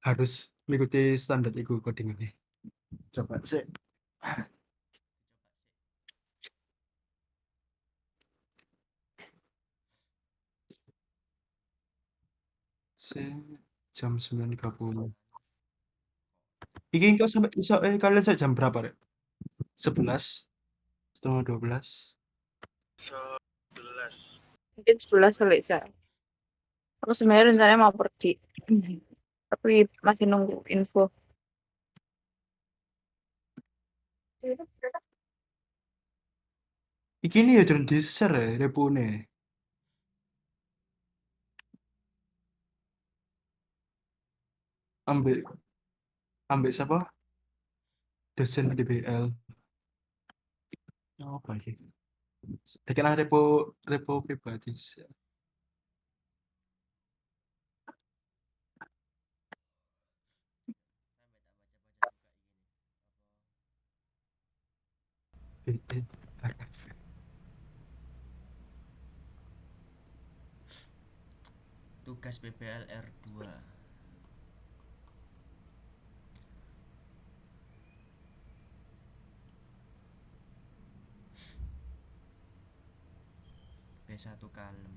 harus mengikuti standar iku codingannya. Coba sih. Jam 9.30. Iki kok sampai iso kalian sampai jam berapa, Rek? 11, setengah 12. 11. Mungkin 11 kali saya. Aku sebenarnya rencananya mau pergi. Tapi masih nunggu info. Iki nih ya turun deser ya repone. Ambil siapa? Dosen DBL. Oh, apa lagi? Tekan repo pribadi. Tugas PPLR 2. B1 kalem.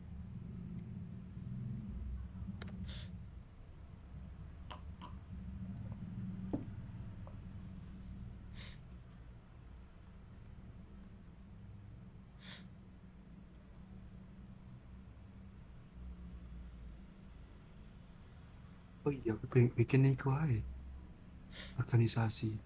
Oh iya, aku bikin iku aja. Organisasi.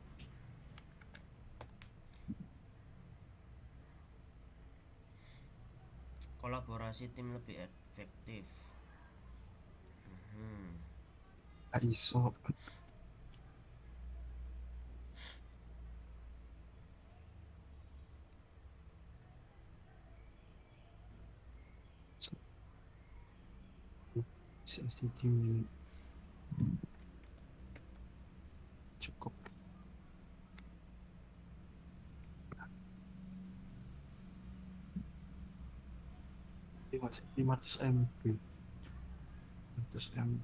Kolaborasi tim lebih efektif. Iso. CSTD cukup. 500 MB. 500 MB.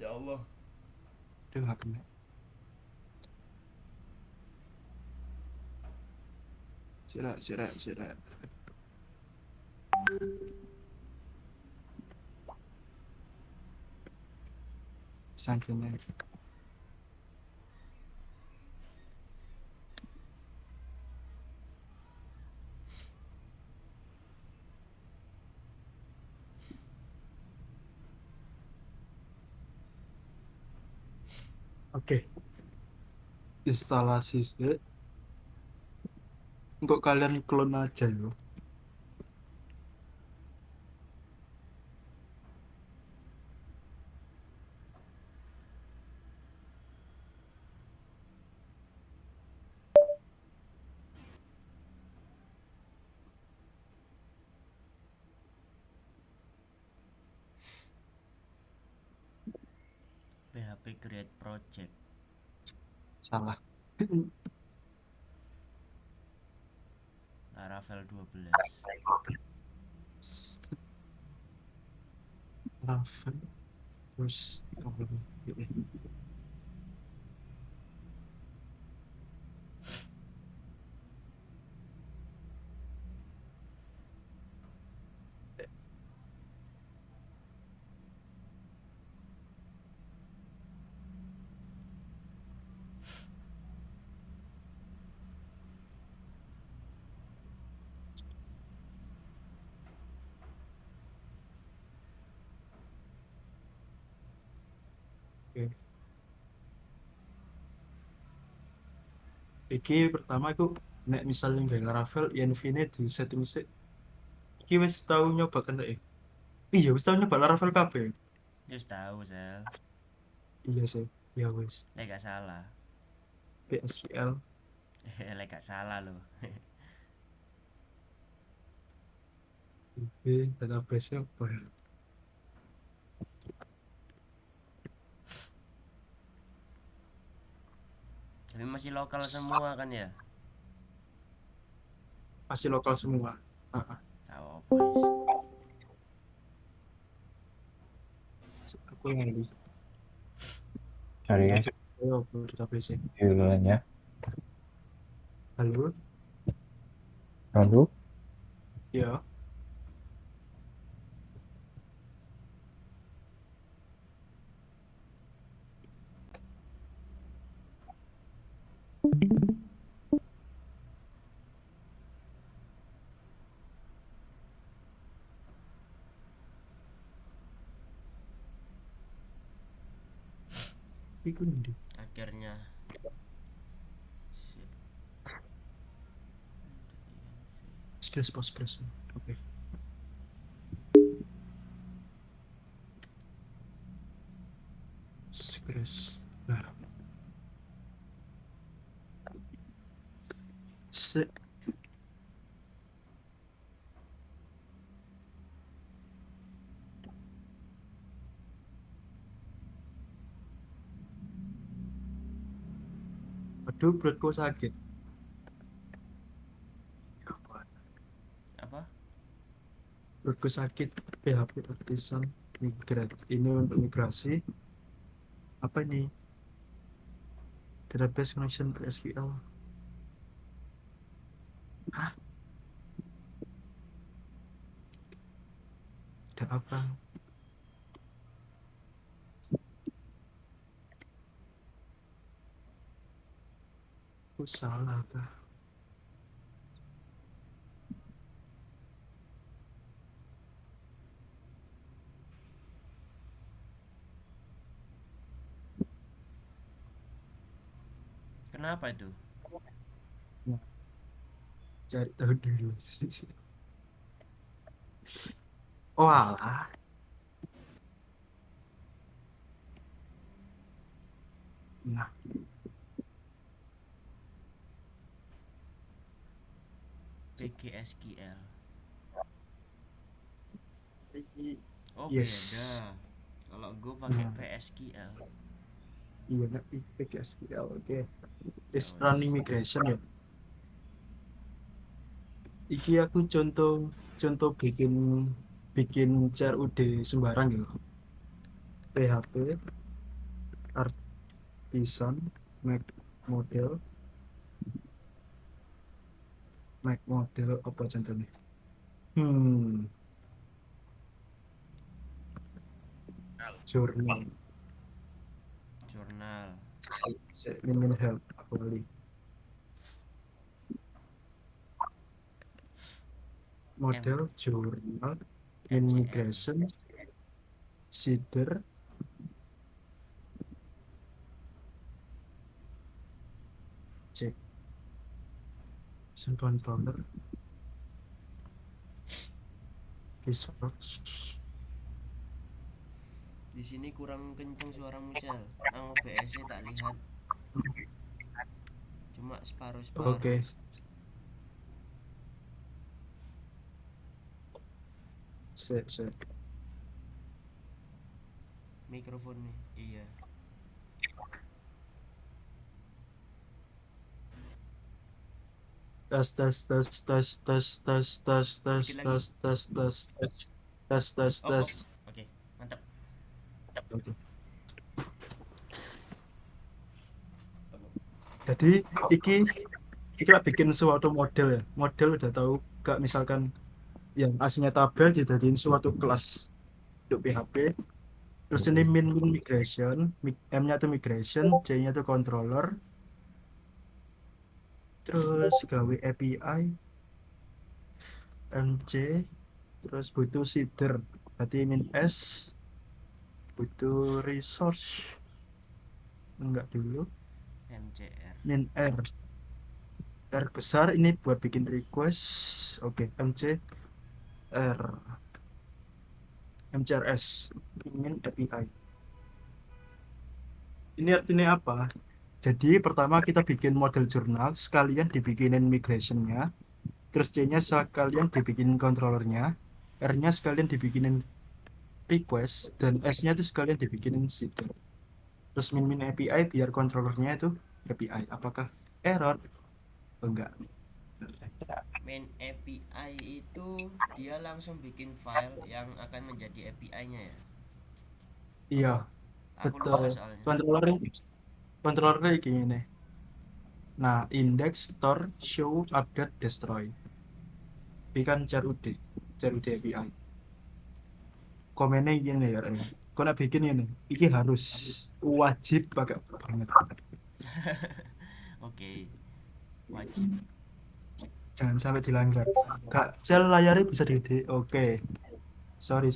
Ya Allah. Dia nggak kena. Sirak. Saking Oke. Instalasi sih. Untuk kalian clone aja yo. PHP create project. Salah. Laravel 12. Raven. Terus. Oke. Iki pertama aku nek misalnya nggak Laravel, env-nya di setting sih. Iki wis tau nyoba kan iya wis tau nyoba Laravel kabeh. Wis tahu sel. Iya sih. Ya wis. Lek gak salah. PSQL. Lek gak salah loh. Database apa ya? Tapi masih lokal semua kan ya? Masih lokal semua. Ah, ah. Tahu apa guys? Aku yang ini. Cari guys Ayo, database. duluan ya. Halo, Lalu ya. Iku ndi? Akhirnya. Sip. Stress Postgres. Oke. Stress. Nah, se Aduh, perutku sakit. Apa? Perutku sakit. PHP artisan migrat. Ini untuk migrasi. Apa ini? Database connection to SQL. Hah? Ada apa? Aku salah kah? Kenapa itu? Nah, cari tahu dulu. Oh alah. Nah, PGSQL. ini Oh yes. beda. Kalau gue pakai Nah, PSQL. iya nggak PKSQL. Oke. Is Ya running wes. migration ya. Iki aku contoh contoh bikin bikin CRUD sembarang gitu. PHP artisan Mac model apa contohnya? Hmm, journal. Jurnal. Min help aku beli. Model journal min ECM. migration seeder C controller resource. Di sini kurang kenceng suaramu Cel. Nang OBS tak lihat. Cuma separuh-separuh. Oke. Se Mikrofon nih. Iya. tes Dikit lagi. Oh, tes. oke. Mantap. Oke. Jadi iki lah bikin suatu model ya. Model udah tahu gak, misalkan yang aslinya tabel dijadiin suatu kelas untuk PHP. Terus ini min migration, M-nya itu migration, C-nya itu controller. Terus gawe API, MC, terus butuh seeder. Berarti min S, butuh resource. Enggak dulu. MCR. Min R. R besar ini buat bikin request. Oke, MC R. MCRS. Ingin API. Ini artinya apa? Jadi pertama kita bikin model jurnal, sekalian dibikinin migrationnya. Terus C-nya sekalian dibikinin controllernya. R-nya sekalian dibikinin request dan S-nya itu sekalian dibikinin seeder. Terus min API biar controllernya itu API. Apakah error? Enggak. Main API itu dia langsung bikin file yang akan menjadi API-nya ya. Iya, Aku lupa betul. soalnya. Controllernya gini. Nah, index, store, show, update, destroy. Ini kan CRUD API. Komennya gini ya, Ren. Kau nak bikin ini harus wajib pakai banget. Oke, wajib. Jangan sampai dilanggar. Kak, sel layarnya bisa gede. Oke. Sorry.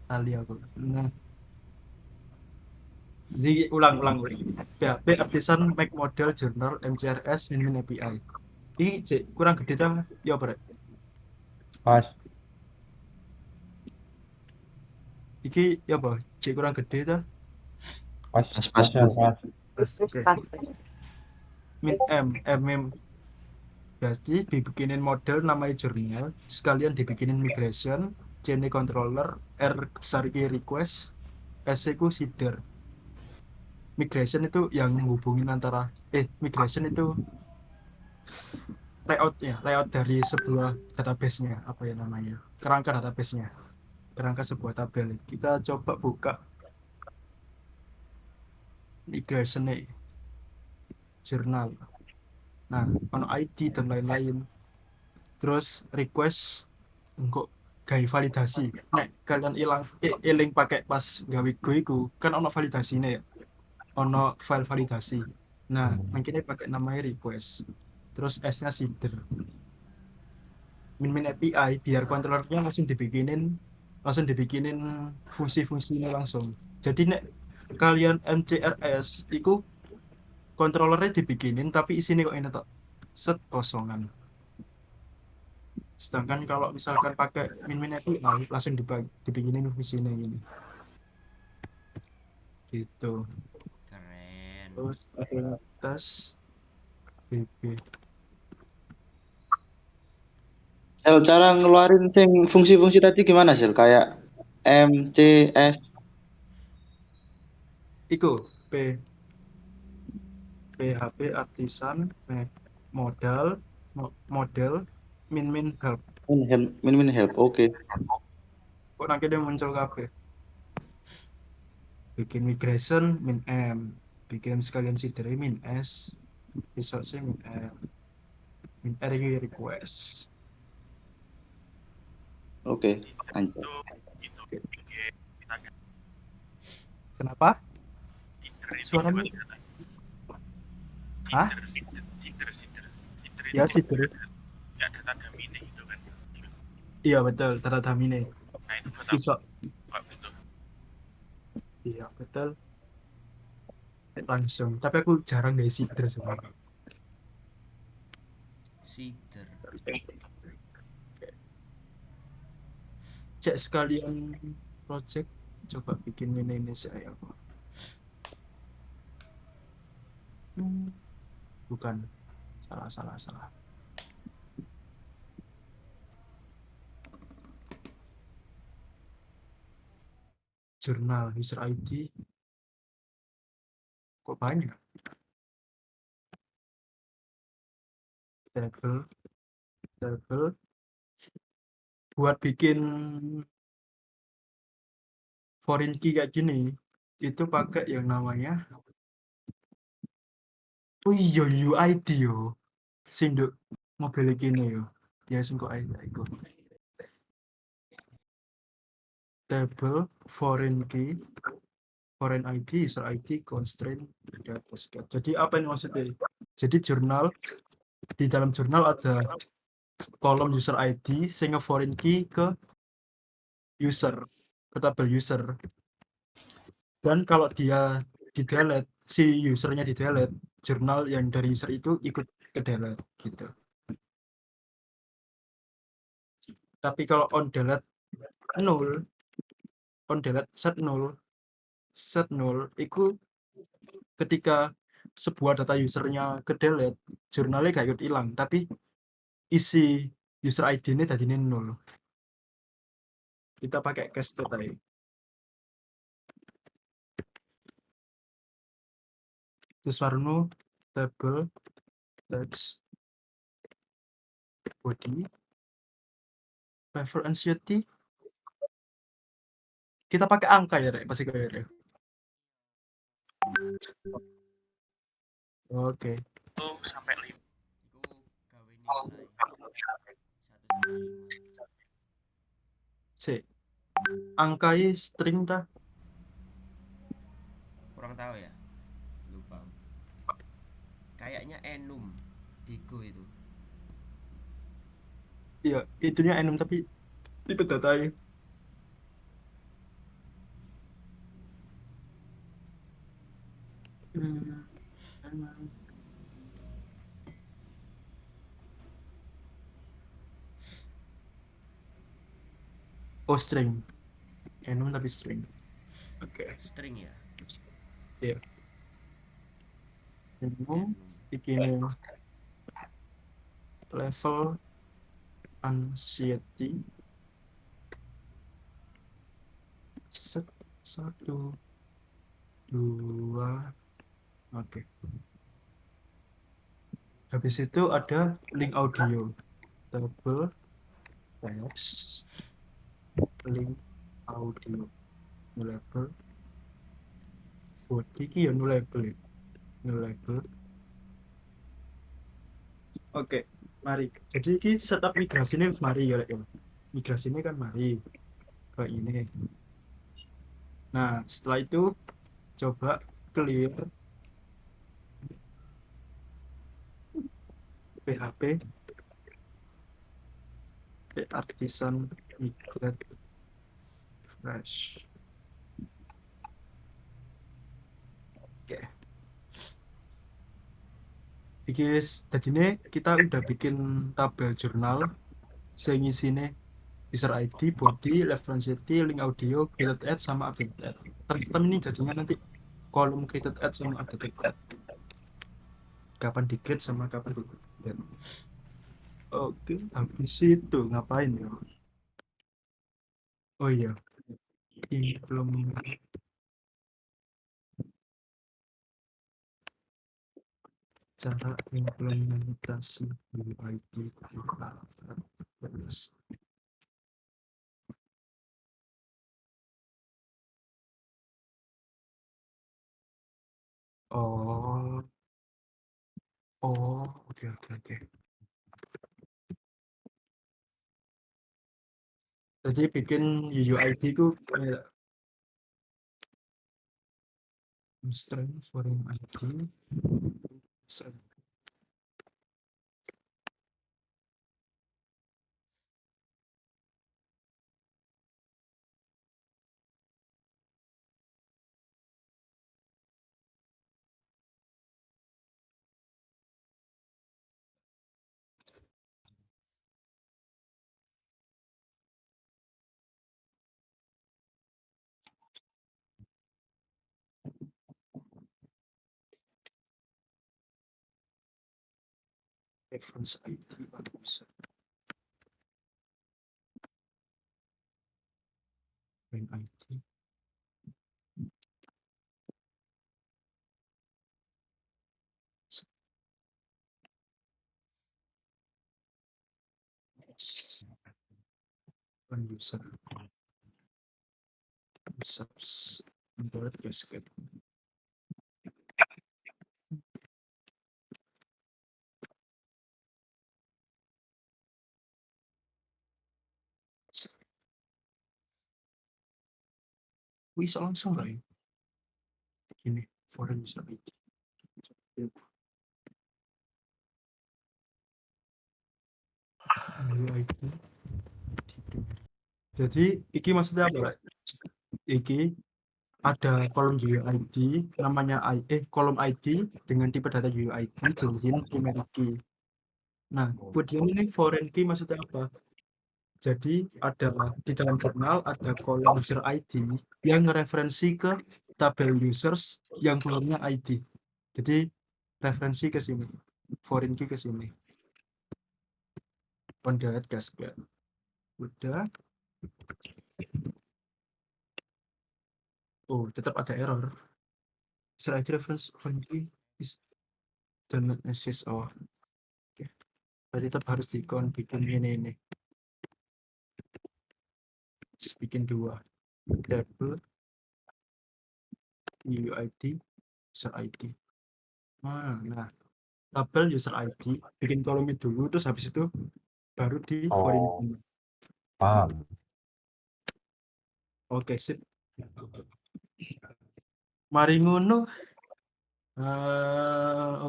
Tali aku. Nah, jadi ulang. PHP Artisan Make Model Journal MCRS min API. Ini cek kurang gede dah. Ya, Bre. Pas. Iki ya apa? Cek kurang gede dah. Pas. Pas, Pas ya, Bro. pas. Terus Oke. pas. Min M. Jadi dibikinin model namanya journal, sekalian dibikinin migration, chain controller, R besar Q request, S ku seeder. Migration itu yang menghubungin antara migration itu layout dari sebuah database-nya, apa ya namanya? Kerangka database-nya. Kerangka sebuah tabel. Kita coba buka migration nih, journal. Nah, ono ID dan lain-lain. Terus request engkau gawe validasi. Nek kalian iling pakai pas gawe go iku kan ono validasinya ya. Ono file validasi. Nah, mungkin pakai namanya request. Terus S-nya seeder. Min API biar controllernya langsung dibikinin fungsi-fungsinya langsung. Jadi nek kalian MCRS iku controllernya dibikinin tapi isinya kok ini tok set kosongan. Sedangkan kalau misalkan pakai min API langsung dibikinin fungsinya ini. Gitu. Keren. Terus ada tes BB. Sel, cara ngeluarin sing fungsi-fungsi tadi gimana, Sel? Kayak M, C, S. Iku PHP Artisan modal model min help. Min help. Oke. Kok nanti dia muncul kabeh. Bikin migration min M, bikin sekalian seeder min S, besok sih min R, min R ini request. Oke. Lanjut. Kenapa? Suaranya? Hah? Ya seeder. Iya betul, tanda tamine. Besok. Iya betul. Langsung. Tapi aku jarang dari seeder sebenarnya. Seeder. Cek sekalian project, coba bikin ini saya apa? Bukan, salah. Jurnal user ID kok banyak? Table buat bikin foreign key kayak gini itu pakai yang namanya UID yo sinduk mobil gini yo ya sing kok iku table foreign key foreign ID user ID constraint data set. Jadi apa ini maksudnya? Jadi di dalam jurnal ada kolom user ID sehingga foreign key ke user ke tabel user, dan kalau dia di delete, si usernya di delete, jurnal yang dari user itu ikut ke delete gitu. Tapi kalau on delete set null itu ketika sebuah data usernya ke delete, jurnalnya gak ikut hilang tapi isi user ID ini tadi 0. Kita pakai cache tadi. Terus warna label text body level anxiety. Kita pakai angka ya, Rek, pasti kayak Rek. Oke. Iku gawe nilai 1 sampai 5. Sik. Angka ini string dah. Kurang tahu ya, lupa. Kayaknya enum di Go itu. Iya, itunya enum tapi tipe data ini. Oh, string. Enum tapi string. Oke. String ya. Iya. Enum ini level anxiety set 1 2. Oke. Habis itu ada link audio table text link audio label body ki ya label ya. Label. Oke, mari. Jadi ini setup migrasi ini mari ya, Rek, ya. Migrasi ini kan mari ke ini. Nah, setelah itu coba clear PHP artisan migrate fresh. Oke. Guys, tadi ini kita udah bikin tabel jurnal saya ngisinya user ID, body, reference ID, link audio, created ad, sama update ad. Custom ini jadinya nanti kolom created ad sama updated ad. Kapan di create sama kapan di update. Oke, habis itu ngapain ya? Oh iya, belum cara implementasi UID terus. Oh, oke. Jadi bikin UID itu kayak strength foreign ID, reference ID user, foreign ID. One user, users, import basket. Bisa langsung nggak ya? Ini foreign user ID. UID. Jadi iki maksudnya apa, Pak? Iki ada kolom UID namanya kolom ID dengan tipe data UID jenis primary key. Nah, kemudian ini foreign key maksudnya apa? Jadi ada di dalam jurnal ada kolom user ID yang referensi ke tabel users yang kolomnya ID. Jadi referensi ke sini, foreign key ke sini. on delete gasket. Udah. Oh, tetap ada error. User ID reference only is do not exist. Oh, oke. Berarti tetap harus bikin ini. Bikin 2 table UUID user ID. Nah, tabel user ID bikin kolomnya dulu, terus habis itu baru di foreign Oh, key. paham. Oke, sip. Mari ngono.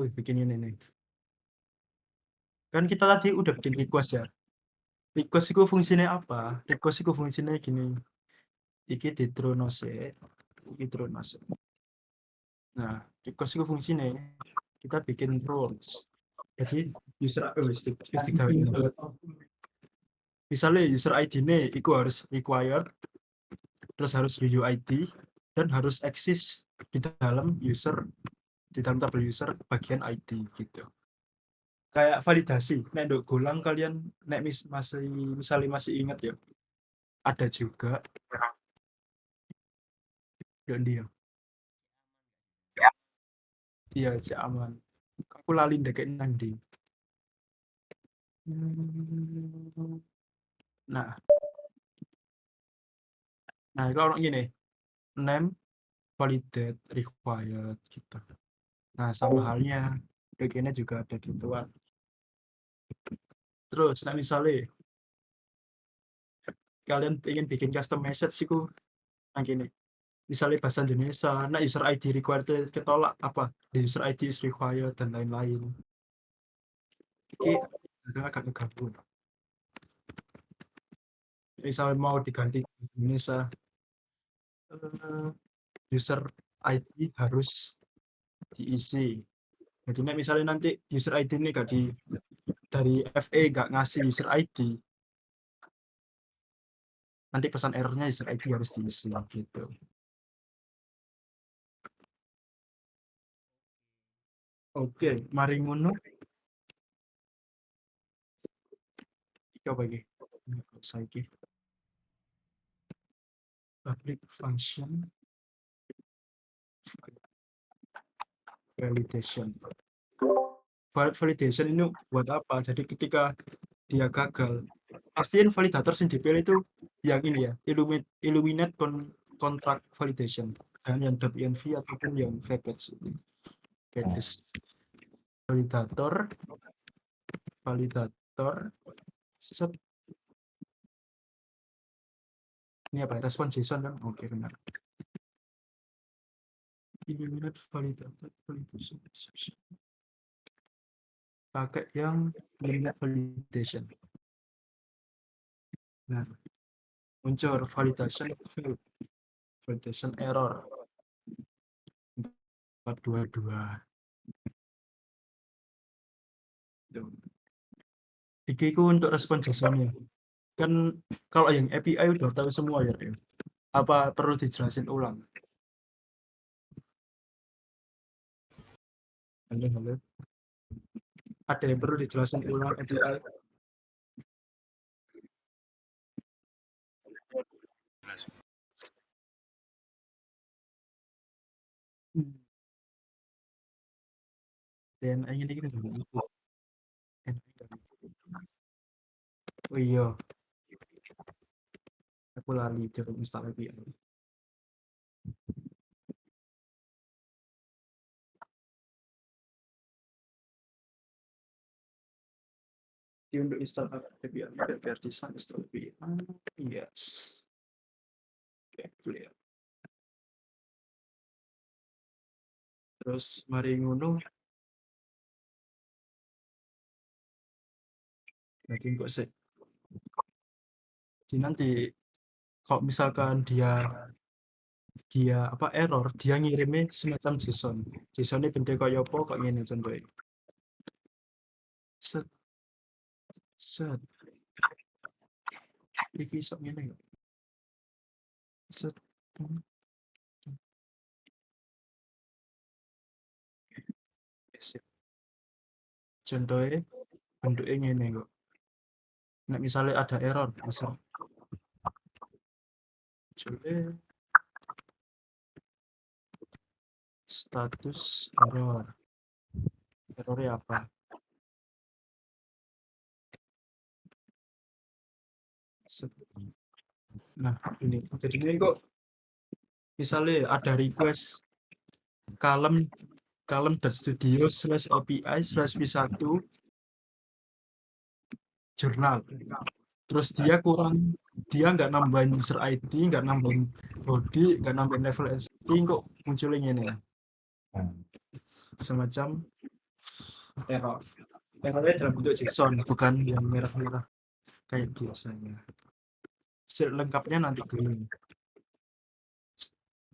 Bikin ini nih. Kan kita tadi udah bikin request ya. Request itu fungsinya apa? Request itu fungsinya gini. Iki ditronose, iki tronose. Nah, request itu fungsinya kita bikin roles. Jadi user misalnya user ID-nya itu harus required, terus harus UUID, dan harus eksis di dalam tabel user bagian ID gitu. Kayak validasi, nek nduk golang kalian nek misalnya masih ingat ya, ada juga dan dia. Iya, si aman. Aku lali ndek nang ndi. Nah, kalau gini, name validate required gitu. Nah, sama halnya bagiannya juga ada gituan. Terus, nah misalnya kalian ingin bikin custom message sih nah gini. Misalnya bahasa Indonesia, nah user ID required ketolak apa? The user ID is required dan lain-lain. Ini agak ngegabung. Misalnya mau diganti bahasa Indonesia, user ID harus diisi. Jadi misalnya nanti user ID ini gak dari FE gak ngasih user ID, nanti pesan errornya user ID harus diisi gitu. Oke, mari ngono. Coba lagi. Saiki public function validation. Validation ini buat apa? Jadi ketika dia gagal, pastiin validator yang dipilih itu yang ini ya, Illuminate contract validation, dan yang .env ataupun yang package. Validator set. Ini apa? Response JSON kan? Oke, benar. Illuminate validator validation exception. Pakai yang Illuminate validation. Nah, muncul validation error 422. Iki ku untuk respon JSON-nya. Kan kalau yang API udah tahu semua ya. Apa perlu dijelasin ulang? Halo. Ada yang perlu dijelasin ulang API? Dan ini kita juga. Oh iya, aku lali coba install API. Untuk install API biar di sana install API. Yes. Oke, clear. Terus mari ngono. Lagi kok sih. Jadi nanti kalau misalkan dia apa error, dia ngirimnya semacam JSON. JSON ini bentuk kayak apa kok ngene contohnya. Set set iki sok ngene kok. Set sip. Contohnya bentuknya ngene kok. Nah, misalnya ada error, misal coba status errornya apa? Nah, ini jadinya kok misalnya ada request kalem.studio/API/v1 jurnal. Terus dia nggak nambahin user ID, nggak nambahin body, nggak nambahin level SSD, kok munculnya ini semacam error. Errornya dalam bentuk JSON, bukan yang merah-merah kayak biasanya. Lengkapnya nanti dulu.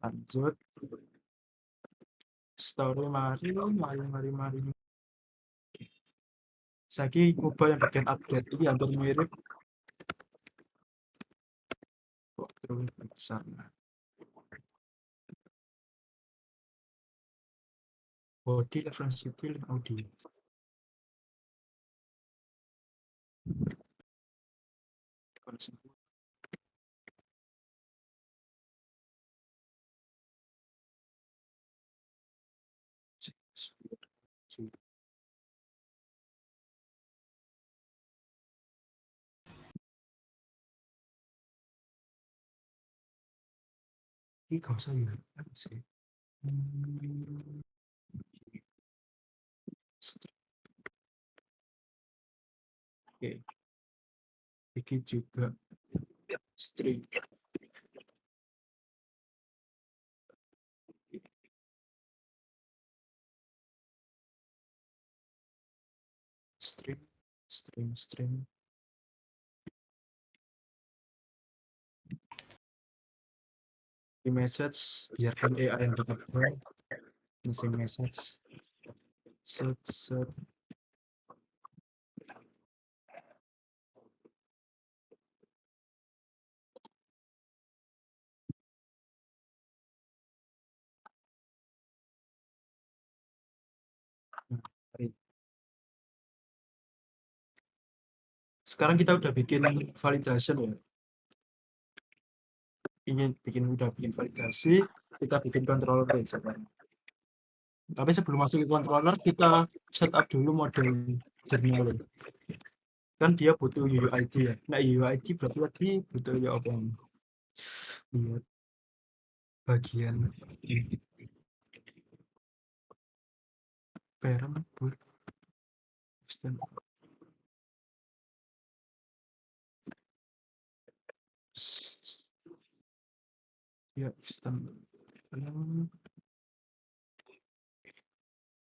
Lanjut. Story mari. Saya ngubah yang bagian update ini hampir mirip kok terus besar. Body reference detail audio. Ini kau saya sih. Oke. Ini juga string. String. Di message biarkan AI yang bekerja. Message. Set. Sekarang kita udah bikin validation ya. Udah bikin validasi, kita bikin controller sekarang. Tapi sebelum masuk ke controller, kita setup dulu model jurnal. Kan dia butuh UUID ya. Nah, UUID berarti tadi butuh ya apa? Lihat bagian ini. Parent boot extend. Ya, extend.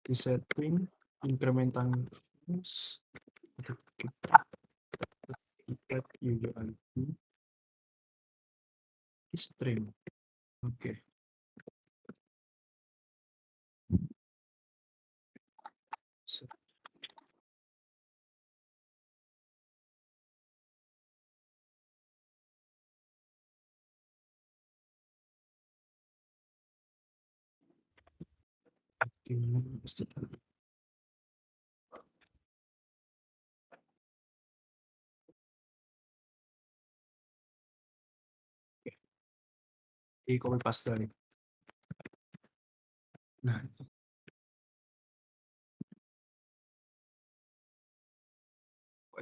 Di setting incremental use UUID string. Oke. Di copy paste. Nah,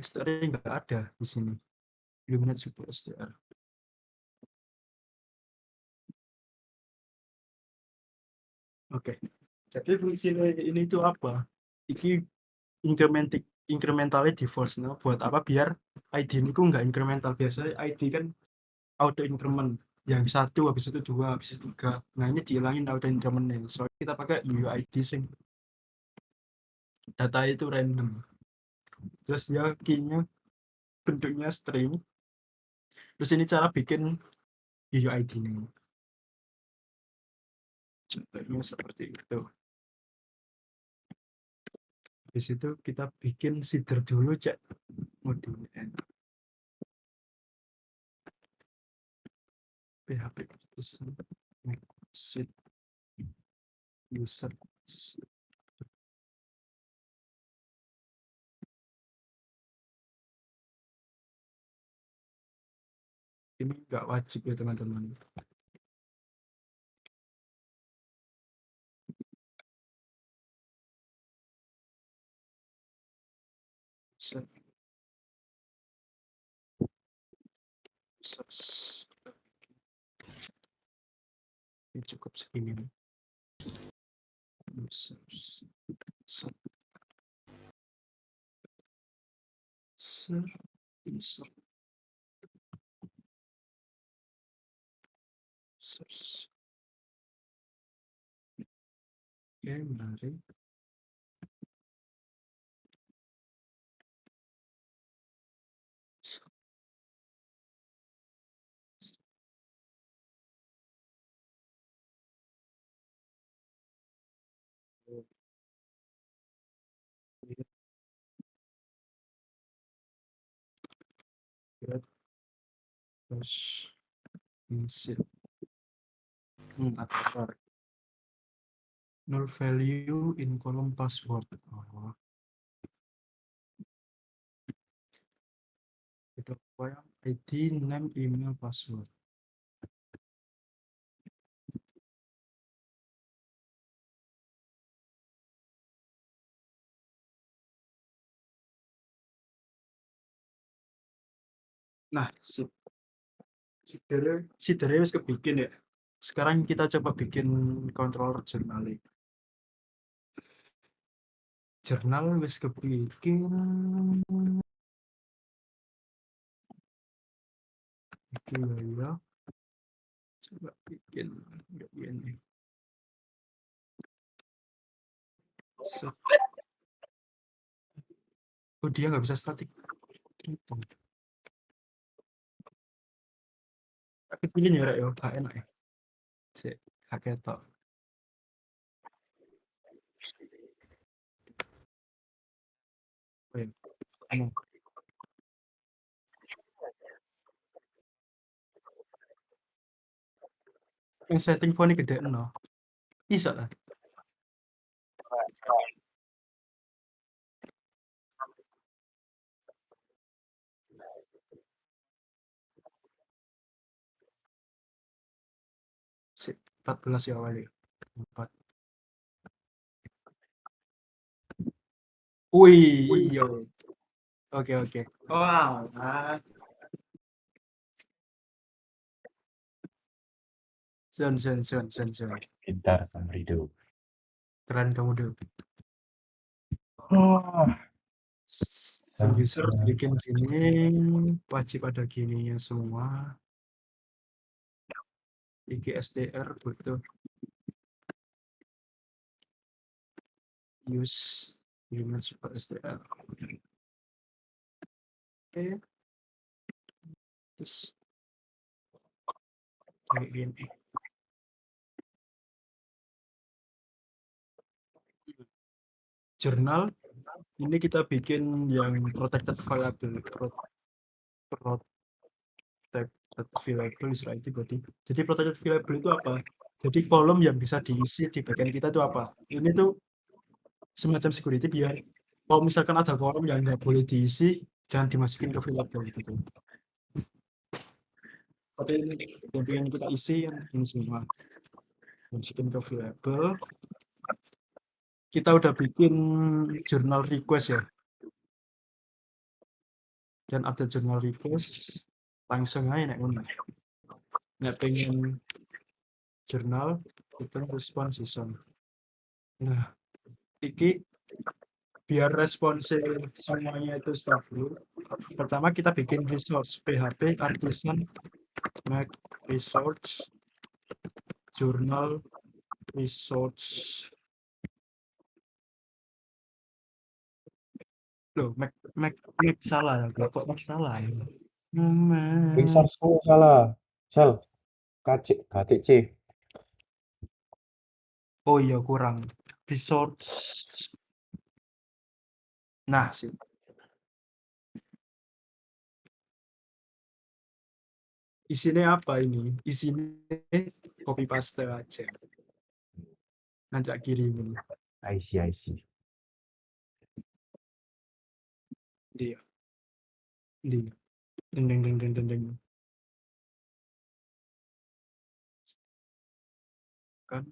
STR nggak ada di sini. Illuminate support STR. Oke. Jadi fungsi ini itu apa? Ini incrementalnya di false. Nah, buat apa? Biar ID ini ku nggak incremental. Biasanya ID kan auto increment. Yang satu, habis itu dua, habis itu tiga. Nah, ini dihilangin auto incrementnya. Soalnya kita pakai UUID sing data itu random. Terus dia key-nya bentuknya string. Terus ini cara bikin UUID ini. Contohnya seperti itu. Di situ kita bikin seeder dulu, cek modulnya. PHP user Ini nggak wajib ya teman-teman. Set, set. Ini cukup segini nih. Set, set, set, insert, set. Oke, menarik. Lihat, terus insert. Apa? Null value in column password. Oh, itu apa ya? ID, name, email, password. Nah, si Dere wis kebikin ya. Sekarang kita coba bikin controller jurnal. Jurnal wis kebikin. Iki ya. Coba bikin kayak gini. Set. Oh, dia nggak bisa static. Gitu. Kecilin ya, Rek, ya. Gak enak ya. Sik, gak ketok. Oh, iya. Anu. Yang setting font gede no. Bisa lah. Sik, 14 ya awalnya. 4. Wih, iya. Oke, oke. Wow. Sen. Pintar kamu Rido. Keren kamu dulu. Oh, User bikin gini, wajib ada gininya semua. IGSTR butuh use human super STR. Oke. Terus kayak gini. Jurnal ini kita bikin yang protected variable. Protected variable itu berarti. Jadi protected variable itu apa? Jadi kolom yang bisa diisi di bagian kita itu apa? Ini tuh semacam security biar kalau misalkan ada kolom yang nggak boleh diisi, jangan dimasukin ke variable gitu. Tapi ini yang pengen kita isi yang ini semua. Masukin ke variable. Kita udah bikin jurnal request ya. Dan ada jurnal request langsung aja nek ngono. Nek pengen jurnal itu respon season. Nah, iki biar responsnya semuanya itu stabil. Pertama kita bikin resource PHP artisan make resource journal resource. Loh, make salah ya, kok make salah ya. resource salah. Sel, KTC. Oh iya kurang resource. Nah sih. Isinya apa ini? Isinya copy paste aja. Nanti tak kirimin. I see. Dia. Deng. kan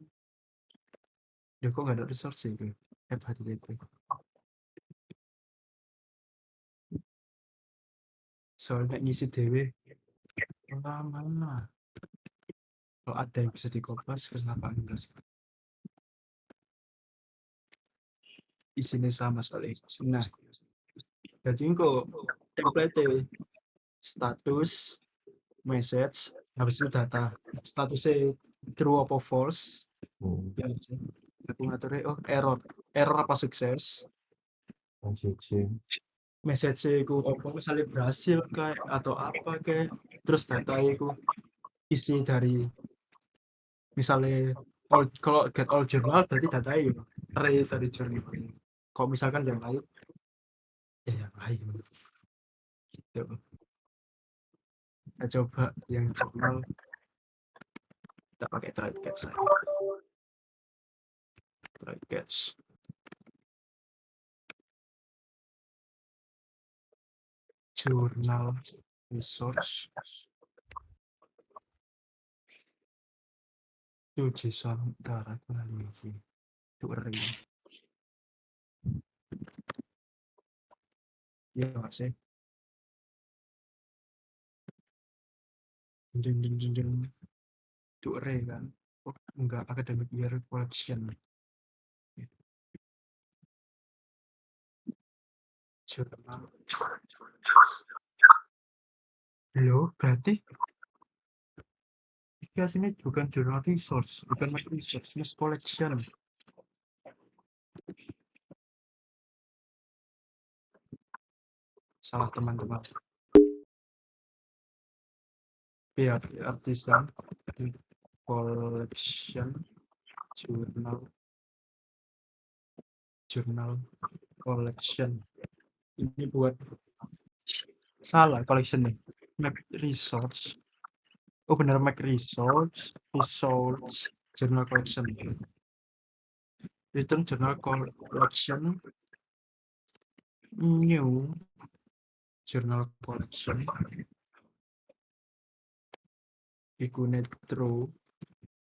dia kok nggak ada resource sih itu FHTTP soalnya ngisi dewe lama kalau ada yang bisa dikopas kenapa enggak isinya sama sekali. Nah, jadi kok template status message habis itu data statusnya true apa false Hmm. ya sih. Aku ngaturnya error apa sukses Siji. message ku apa misalnya berhasil kayak atau apa kayak terus data ku isi dari misalnya kalau get all journal berarti data array dari journal kalau misalkan yang lain ya yang lain gitu. Kita coba yang journal kita pakai try catch journal resource itu JSON darat lagi itu array ya nggak sih jeng itu array kan oh enggak academic year collection journal loh berarti ini bukan journal resource bukan mas resource mas collection salah teman-teman biar artisan collection journal collection ini buat salah collection nih Mac resource oh benar Mac resource journal collection return journal collection new journal collection ikune true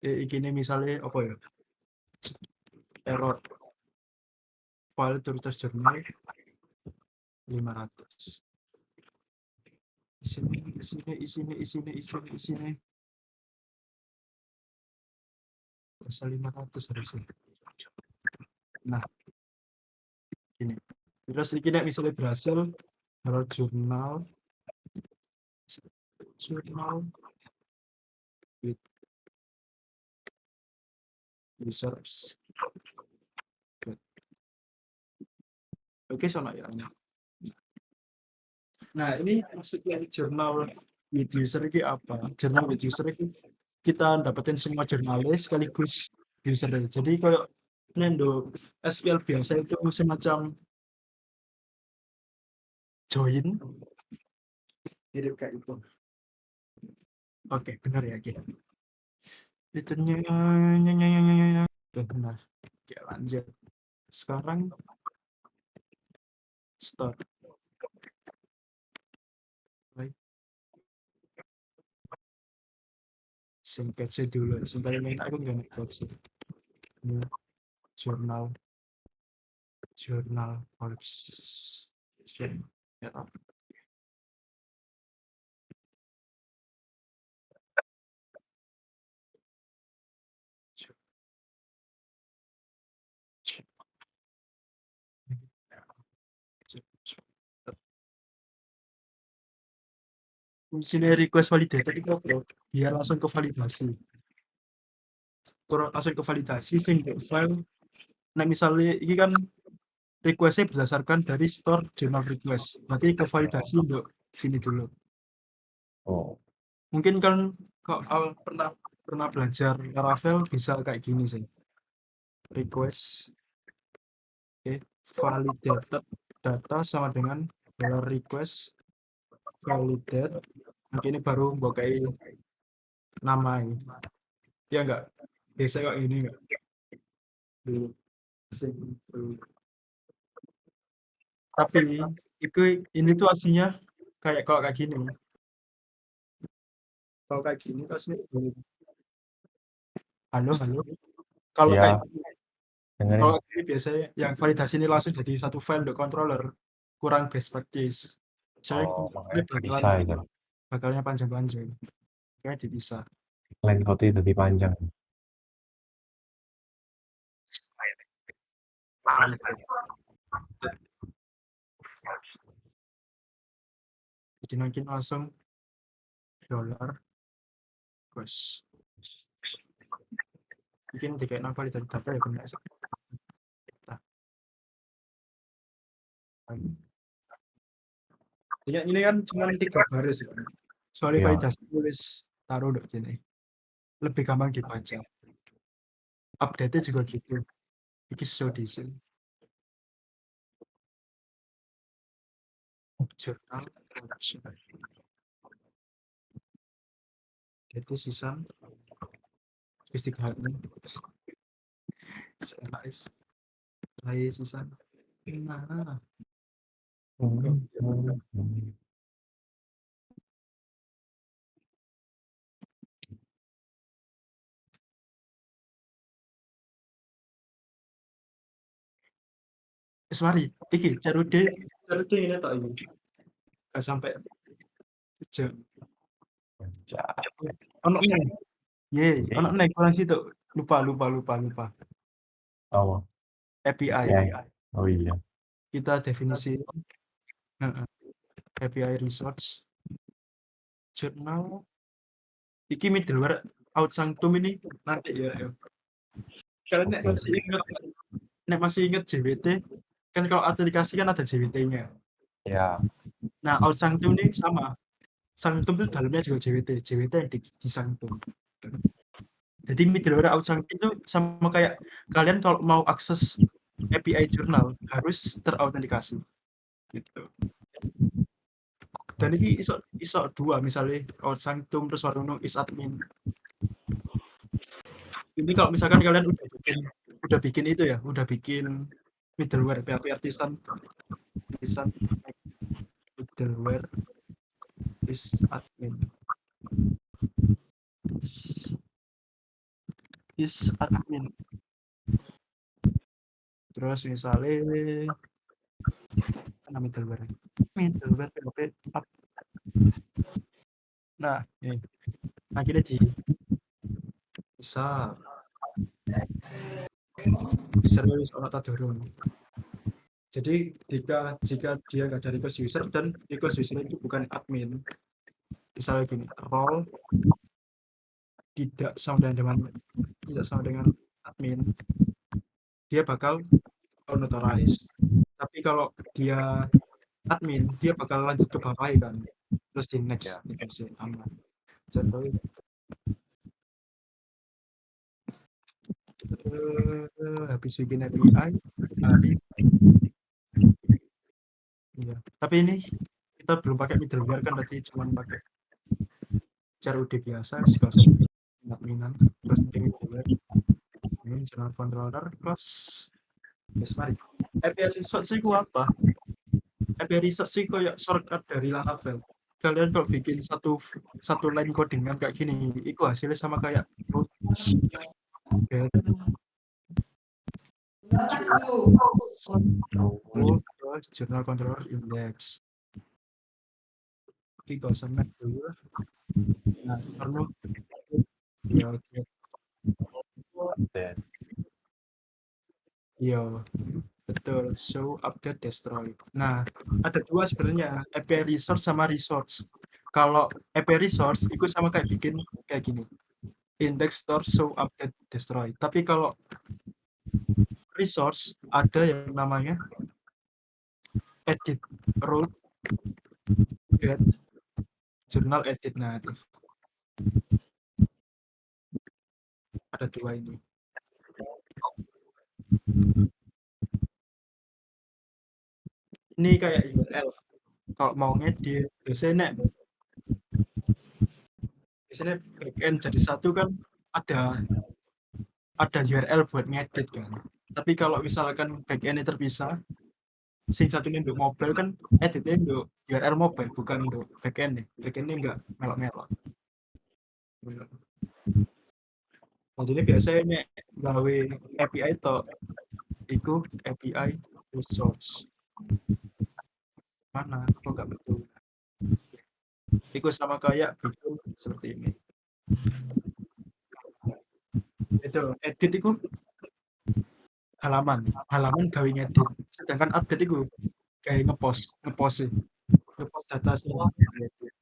ini misalnya apa ya error file tulisan jurnal 500 isinya pasal 500 harusnya nah ini terus ini misalnya berhasil kalau jurnal with users oke sama ya nah ini maksudnya jurnal with user ini apa jurnal with user ini kita dapetin semua jurnalis sekaligus user jadi kalau Nendo SQL biasa itu semacam join mirip kayak itu oke benar ya kita returnnya benar oke lanjut sekarang start singkat saya dulu sebenarnya main aku nggak ngerti sih jurnal collection ya sini request validated itu bro biar langsung ke validasi sing file nah misalnya ini kan requestnya berdasarkan dari store journal request berarti ke validasi untuk sini dulu Oh, mungkin kan kalau pernah belajar Laravel bisa kayak gini sih request validated data sama dengan $request validate mungkin ini baru kayak nama ya enggak biasa kok ini enggak dulu tapi itu ini tuh aslinya kayak kalau kayak gini kalau kayak gini tuh aslinya halo Kalau Ya, kayak dengerin. kalau ini biasanya yang validasi ini langsung jadi satu file untuk controller, kurang best practice. Saya Oh, ini makanya bisa itu. bakalnya panjang-panjang. Kayaknya dipisah. Line code-nya lebih panjang. Jadi nanti langsung dolar, terus bikin kayak validasi data ya benar. Ya, ini kan cuma 3 baris ya. Soalnya Iya. validasi tulis taruh di sini. Lebih gampang dibaca. Update-nya juga gitu. Ini show di sini. Jurnal production. Itu season. Istiqlal. Nice. Lagi season. Nah, mari. Iki carude ini tak ini. Gak sampai jam. Ono nih. Ye, ono nih kurang situ. Lupa. Oh, API. ya. Oh iya. Kita definisi API resource jurnal. Iki middleware out sanctum ini nanti ya. Kalian nek masih ingat JWT kan, kalau aplikasi kan ada JWT-nya. Ya. Nah, out sanctum ini sama. Sanctum itu dalamnya juga JWT yang di sanctum. Jadi middleware out sanctum itu sama kayak kalian kalau mau akses API jurnal harus terautentikasi gitu. Dan ini iso dua, misalnya out sanctum terus warung is admin. Ini kalau misalkan kalian udah bikin itu ya, udah bikin middleware PHP artisan middleware is admin terus misalnya middleware PHP up. Nah ini akhirnya bisa service orang tak dorong. Jadi jika dia nggak ada request user dan request user itu bukan admin, misalnya gini, role tidak sama dengan admin, dia bakal unauthorized. Tapi kalau dia admin, dia bakal lanjut ke bawah kan, terus di next request aman. Contohnya habis bikin API, iya. Tapi ini kita belum pakai middleware kan, tadi cuma pakai CRUD biasa, adminan, terus middleware. Ini channel controller plus mari. API resource itu apa? API resource itu kayak shortcut dari Laravel. Kalian kalau bikin satu line codingan kayak gini, itu hasilnya sama kayak journal controller index. Ini gak usah map dulu. Nah, perlu iya, betul. Show, update, destroy. Nah, ada dua sebenarnya, API resource sama resource. Kalau API resource itu sama kayak bikin kayak gini, index, store, show, update, destroy. Tapi kalau resource ada yang namanya edit, root, get, journal edit. Nah, ada dua ini. Ini kayak URL. Kalau mau ngedit, biasanya backend jadi satu kan ada URL buat ngedit kan. Tapi kalau misalkan backend terpisah, sing satunya untuk mobile kan editnya untuk URL mobile, bukan untuk backend. Backendnya enggak melok-melok. Jadi biasanya nek gawe API tok iku API resource mana kok gak betul. Iku sama kayak bikin seperti ini. Itu edit iku halaman gawe ngedit. Sedangkan update iku gawe ngepost sih. Ngepost data semua diedit.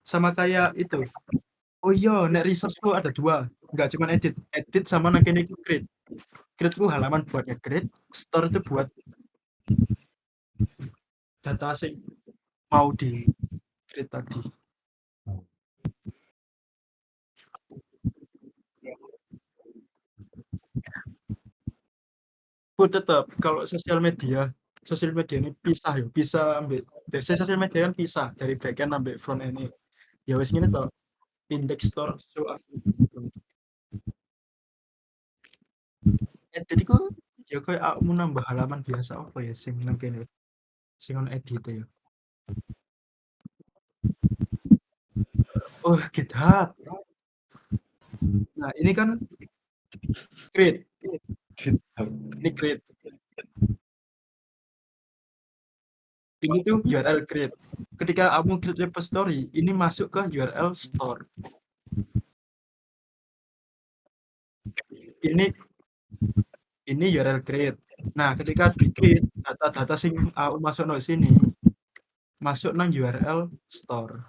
Sama kayak itu. Oh iya, nek resource ku ada dua. Enggak cuma edit sama nang kene iku create. Create ku halaman buat nge-create, store itu buat data sing mau di create tadi. Ku tetap kalau sosial media ini pisah ya, bisa ambil. Biasanya sosial media kan pisah dari backend sampai front end ini. Ya wes ngene toh, index store show up. Edit iku ya koyo awakmu nambah halaman biasa apa ya sing nang kene. Sing ono edit ya. Oh, GitHub. Nah, ini kan create. Ini create. Ini tuh URL create. Ketika kamu create repository, ini masuk ke URL store. Ini URL create. Nah, ketika di create data-data sing aku masuk no sini masuk nang URL store.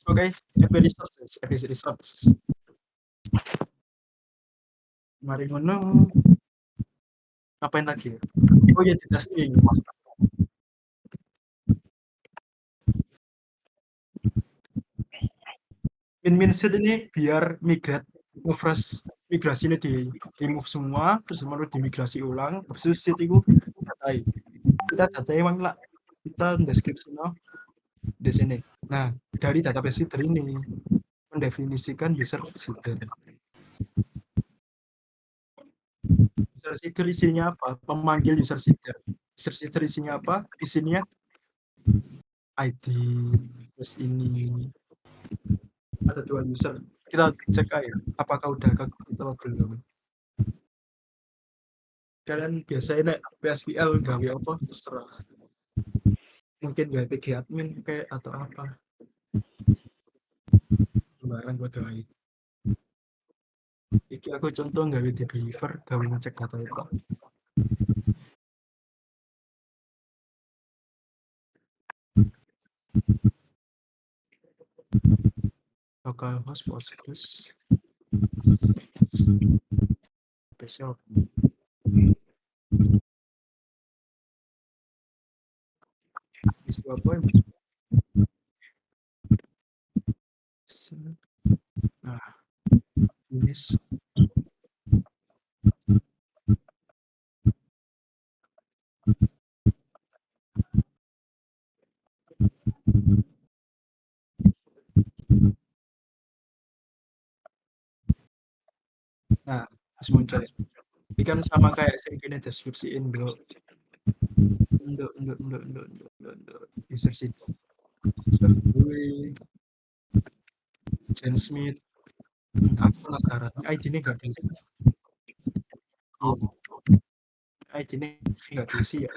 Oke, API resource. Mari ngono. Ngapain lagi? Oh ya, di testing. Min set ini biar nge-fresh migrasi ini di remove semua, terus baru dimigrasi ulang, habis itu set itu datai. Kita datai emang lah, kita deskripsi di sini. Nah, dari database seeder ini mendefinisikan user seeder. User seeder isinya apa? Memanggil user seeder. User seeder isinya apa? Isinya ID, terus ini ada 2 user. Kita cek aja apakah udah ke atau belum. Kalian biasanya nek PSQL gawe apa terserah. Mungkin gawe PG admin kayak atau apa. Sembarang buat gawe. Iki aku contoh gawe di Beaver, gawe ngecek data itu. Localhost Postgres. Besok. Bisa apa ya? Nah, ini nah, harus muncul. Ini kan sama kayak sini deskripsi Indo. User situ. Gue Jen Smith. Aku penasaran. ID-nya gak diisi. ID-nya gak diisi ya.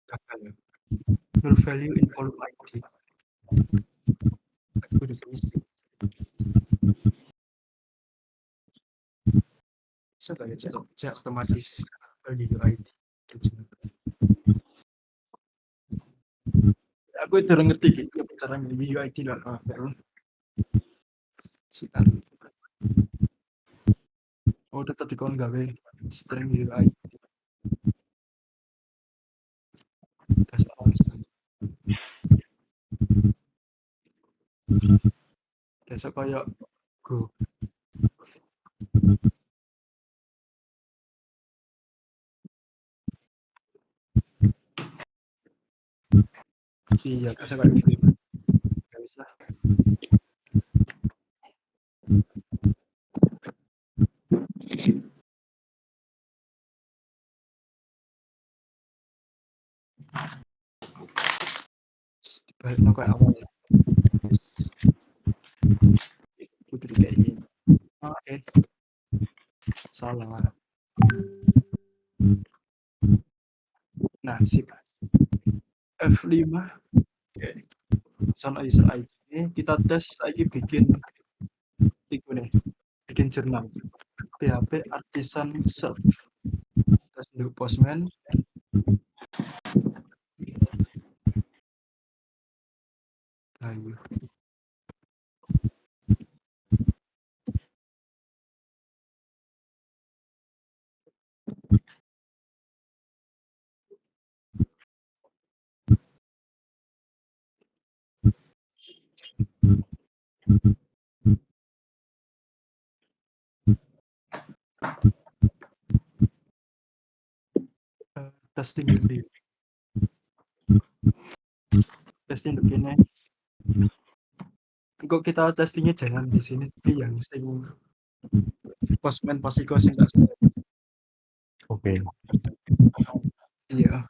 Gagal ya. Null value in column ID. Aku udah diisi. Bisa gak ya cek otomatis value ID. Aku itu ngerti gitu cara nge UID dan Ravel. Sekarang. Oh, udah tadi kon gawe string UID. Biasa kayak go. Iya, biasa kayak gitu. Gak bisa. dibalikno koyo awal. Wis. Kudu dikei. Oke. Salah. Nah, sip. F5. Oke. Sono user ID. Kita tes saiki bikin iku nih. Bikin jurnal. PHP artisan serve. Tes dulu Postman. Ayo. Testing dulu. Testing dulu gini. Kok kita testingnya jangan di sini tapi yang sing Postman pasti kok sing tak Oke. iya.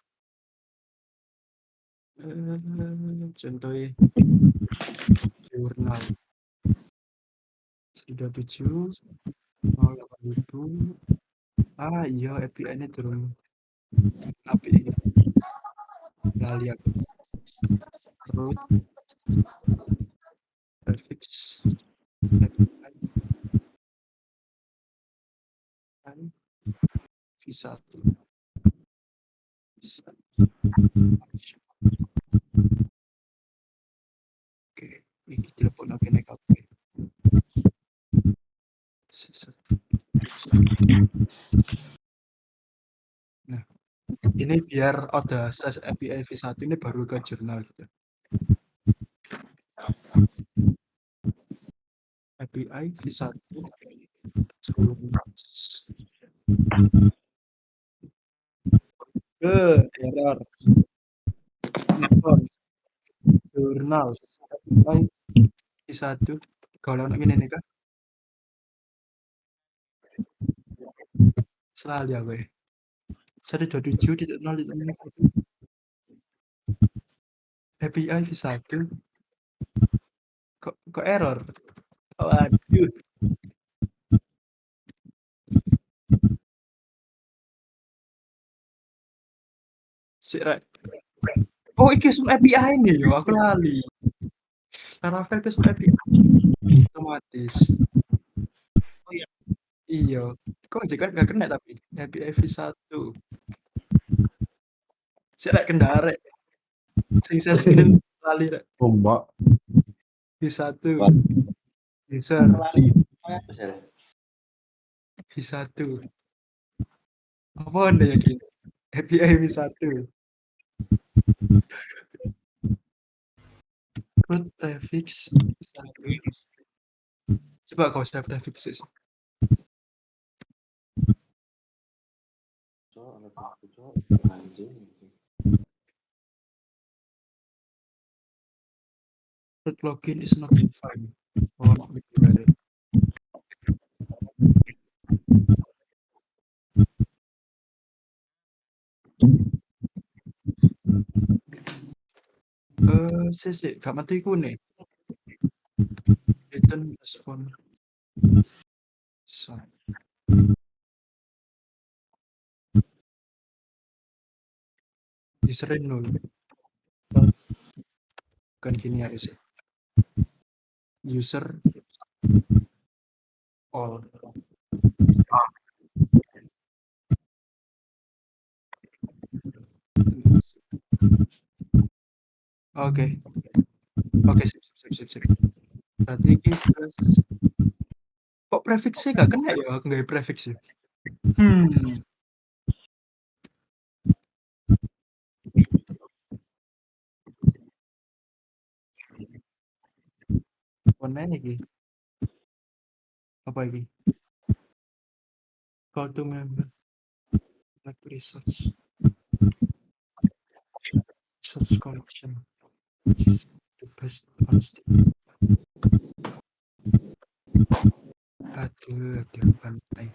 Contohnya jurnal 37 080. Iya API ini turun API ini lali aku root prefix API v1 bisa oke iki telepon lagi naik HP nah ini biar ada akses API v1 ini baru ke jurnal gitu API v1 error jurnal API v1 kalau ini nih kan selalu ya gue 127.0 API v1 kok error waduh sik rek oh iki langsung API ini yo aku lali Laravel itu API otomatis oh iya kok jika nggak kena tapi API v1 sik rek kendare sing share screen lali rek Mbak. v1 Wah. user Lali. Apa sih? v1 apa anda yakin API v1 root prefix coba kau share prefix sih root login is not defined oh not declared sih gak mati ku nih return response so user nol bukan gini harusnya user all oke sip berarti ini kok prefixnya gak kena ya aku nggak prefix ya mana ini apa ini call to member like research collection which is the best honesty aduh pantai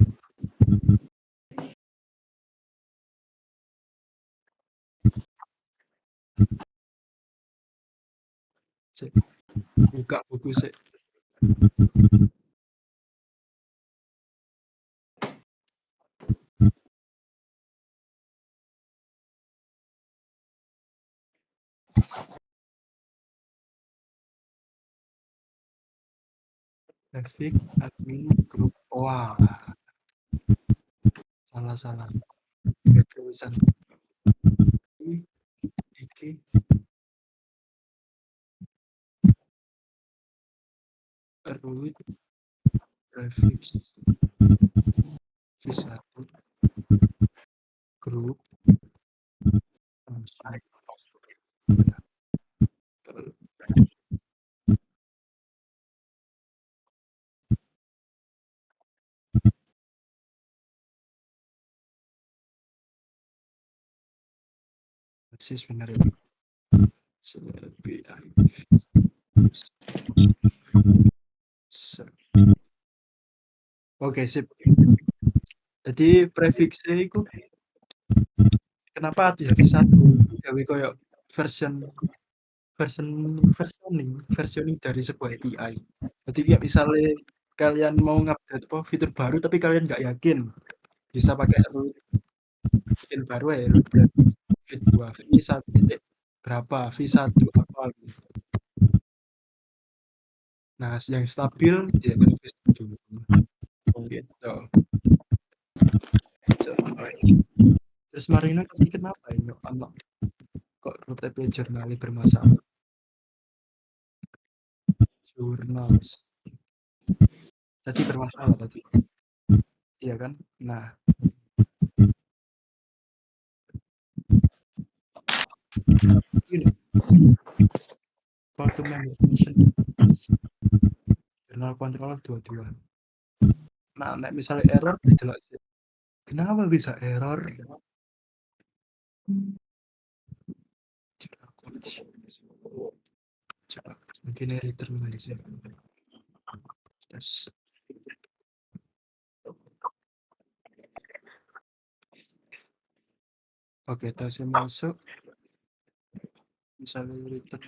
Sik. Buka buku sik. Traffic admin group. Wah, salah. Gak tulisan iki root graphics V1 grup sih sebenarnya Oke, sip. Jadi prefixnya itu kenapa ya V1 gawe koyo version versioning dari sebuah API. Jadi kayak misalnya kalian mau ngupdate apa fitur baru tapi kalian nggak yakin, bisa pakai root bikin baru ya root V2 V1 titik berapa V1 apa gitu. Nah, yang stabil ya kan V1 gitu. Terus Marina tadi kenapa ya anak kok root API jurnalnya bermasalah? Jurnals tadi bermasalah tadi, iya kan? Nah, ini call to member function jurnal controller 22. Nah, misalnya error didelok sih. Kenapa bisa error? Jurnal collection. Coba mungkin return aja. Yes. Oke, tasnya masuk. Misalnya return.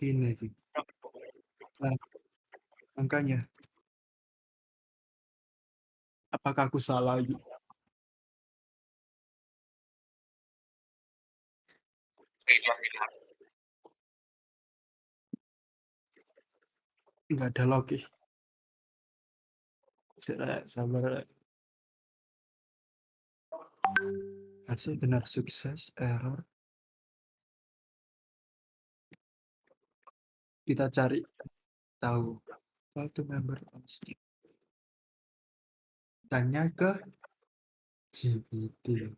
Ini sih. Nah, makanya apakah aku salah lagi? Nggak ada lagi. Sabar. Harusnya benar sukses error. Kita cari tahu. Call to member host. Tanya ke GPT.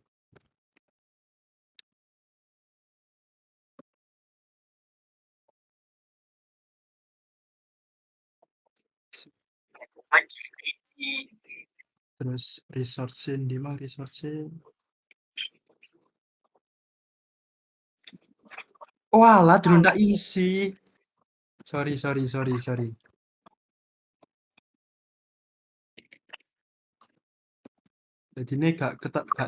Terus resource di mana resource? Walah, durung tak isi. Sorry. Jadi ini gak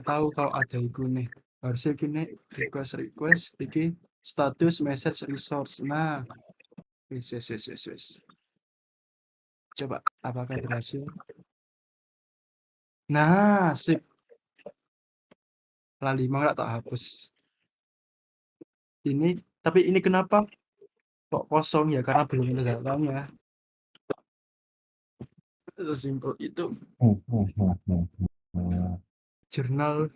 tahu kalau ada itu nih. Harusnya gini request iki status message resource. Nah, wis. Coba apakah berhasil? Nah, sip. Lali mau tak hapus. Tapi ini kenapa kok kosong ya? Karena belum ada datanya. Sesimpel itu. Jurnal.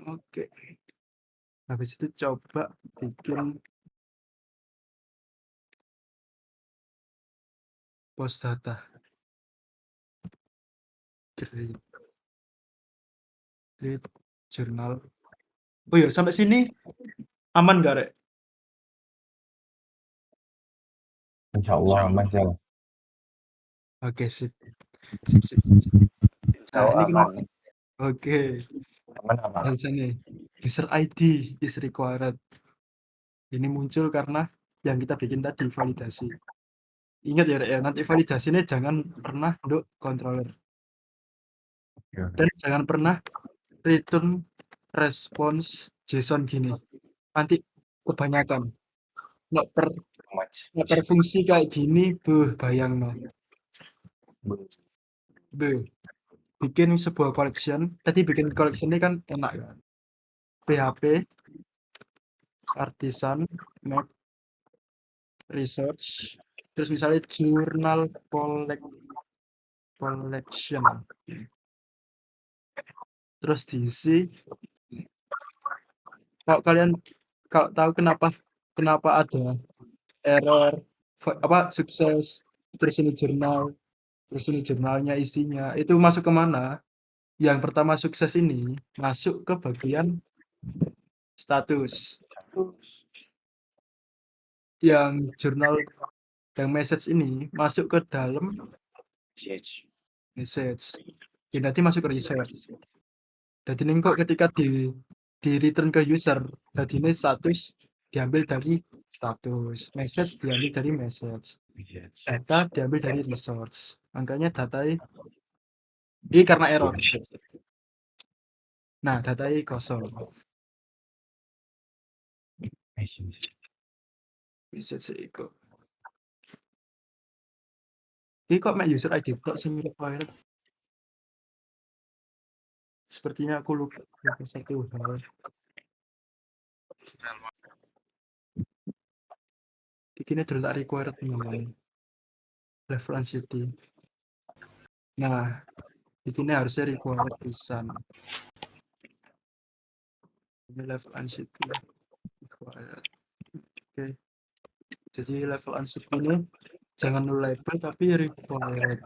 Oke. Habis itu coba bikin post data. Create jurnal. Oh iya, sampai sini aman gak, Rek? Insya Allah aman sih. Oke, sip. Jauh Ini aman. Oke. Aman. Dan sini user ID is required. Ini muncul karena yang kita bikin tadi validasi. Ingat ya, Rek, ya, nanti validasinya jangan pernah untuk controller Ya, dan jangan pernah return response JSON gini. Nanti kebanyakan nggak per much. nggak per fungsi kayak gini, bayang no. Bikin sebuah collection. Tadi bikin collection ini kan enak ya. PHP artisan map research terus misalnya journal collection terus diisi. Kalau kalian tahu kenapa ada error sukses terus ini jurnalnya isinya itu masuk kemana? Yang pertama sukses ini masuk ke bagian status, yang jurnal yang message ini masuk ke dalam message. Ya, nanti masuk ke research. Jadi ini kok ketika di return ke user, jadi ini status diambil dari status, message diambil dari message, data diambil dari resource. Makanya data ini karena error. Nah, data ini kosong. Message itu. Ini kok main user ID tok sing required. Sepertinya aku lupa satu hal. Ini dulu tak required namanya. Level city. Nah, ini harusnya required pisan. Ini level city required. Oke. Jadi level city ini jangan null label tapi required.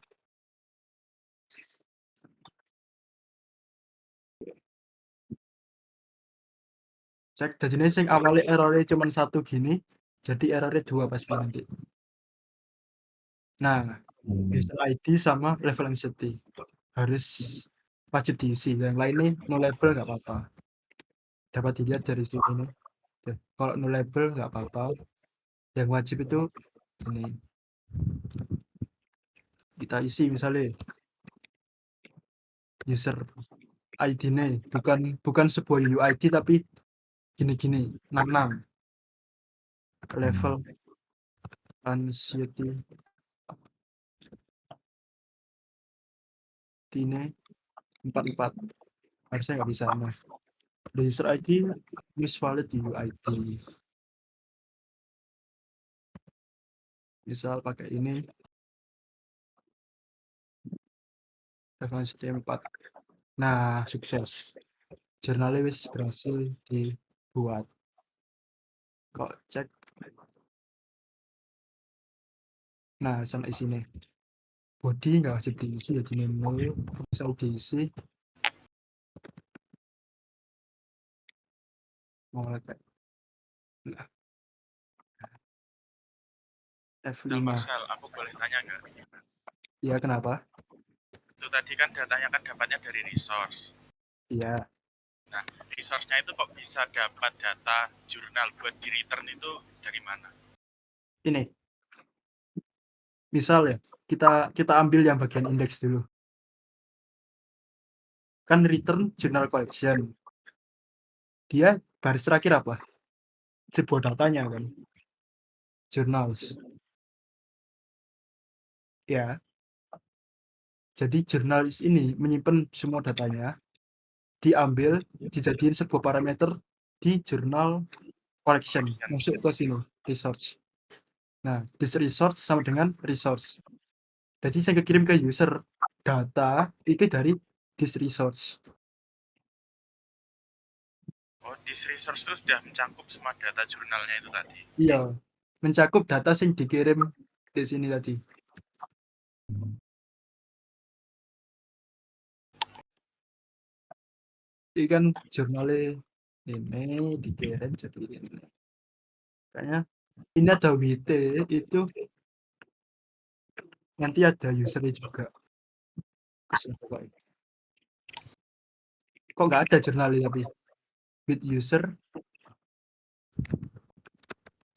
Cek, jadi ini sing awalnya errornya cuma satu gini, jadi errornya 2 pasti nanti. Nah, user ID sama level city harus wajib diisi. Yang lainnya no label nggak apa-apa. Dapat dilihat dari sini nih. Tuh, kalau no label nggak apa-apa. Yang wajib itu ini. Kita isi misalnya user ID-nya bukan sebuah UID tapi gini-gini 66 level anxiety ini 44 harusnya nggak bisa. Nah, user ID use valid UID, misal pakai ini referensi 4. Nah, sukses, jurnalnya wis berhasil dibuat. Kok cek. Nah, sama isinya body nggak wajib diisi, ya jenis nol bisa diisi. Mau kayak nah. F5. Marcel, aku boleh tanya nggak? Iya, kenapa? Itu tadi kan datanya kan dapatnya dari resource. Iya. Nah, resource-nya itu kok bisa dapat data jurnal buat di return itu dari mana? Ini. Misal ya, kita ambil yang bagian index dulu. Kan return journal collection. Dia baris terakhir apa? Sebuah datanya kan. Journals. Ya. Jadi jurnalis ini menyimpan semua datanya, diambil, dijadiin sebuah parameter di journal collection, masuk ke sini, resource. Nah, this resource sama dengan resource. Jadi saya kirim ke user data itu dari this resource. Oh, this resource itu sudah mencakup semua data jurnalnya itu tadi? Iya, mencakup data yang dikirim di sini tadi. Ini kan jurnalnya ini dikirim jadi ini. Kayaknya ini ada WT itu nanti ada usernya juga. Kok nggak ada jurnalnya tapi with user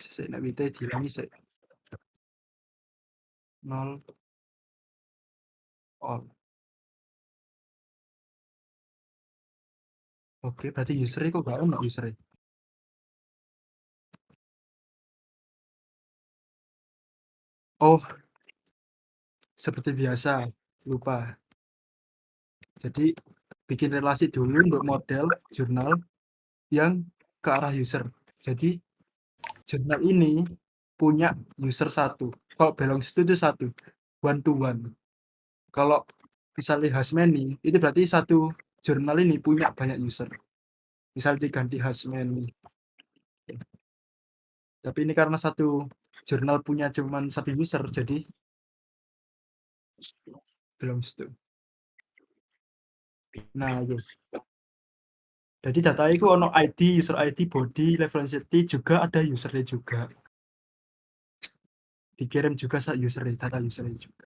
Saya nak minta dilangi saya 0 all. Oke, berarti user kok gak ono user. Oh, seperti biasa, lupa. Jadi bikin relasi dulu untuk model jurnal yang ke arah user. Jadi jurnal ini punya user satu. Kalau belongs to itu satu, one to one. Kalau misalnya has many, itu berarti satu jurnal ini punya banyak user. Misal diganti has many. Tapi ini karena satu jurnal punya cuman satu user, jadi belongs to. Nah, itu. Jadi data itu ono ID, user ID, body, level entity juga ada usernya juga. Dikirim juga data usernya juga.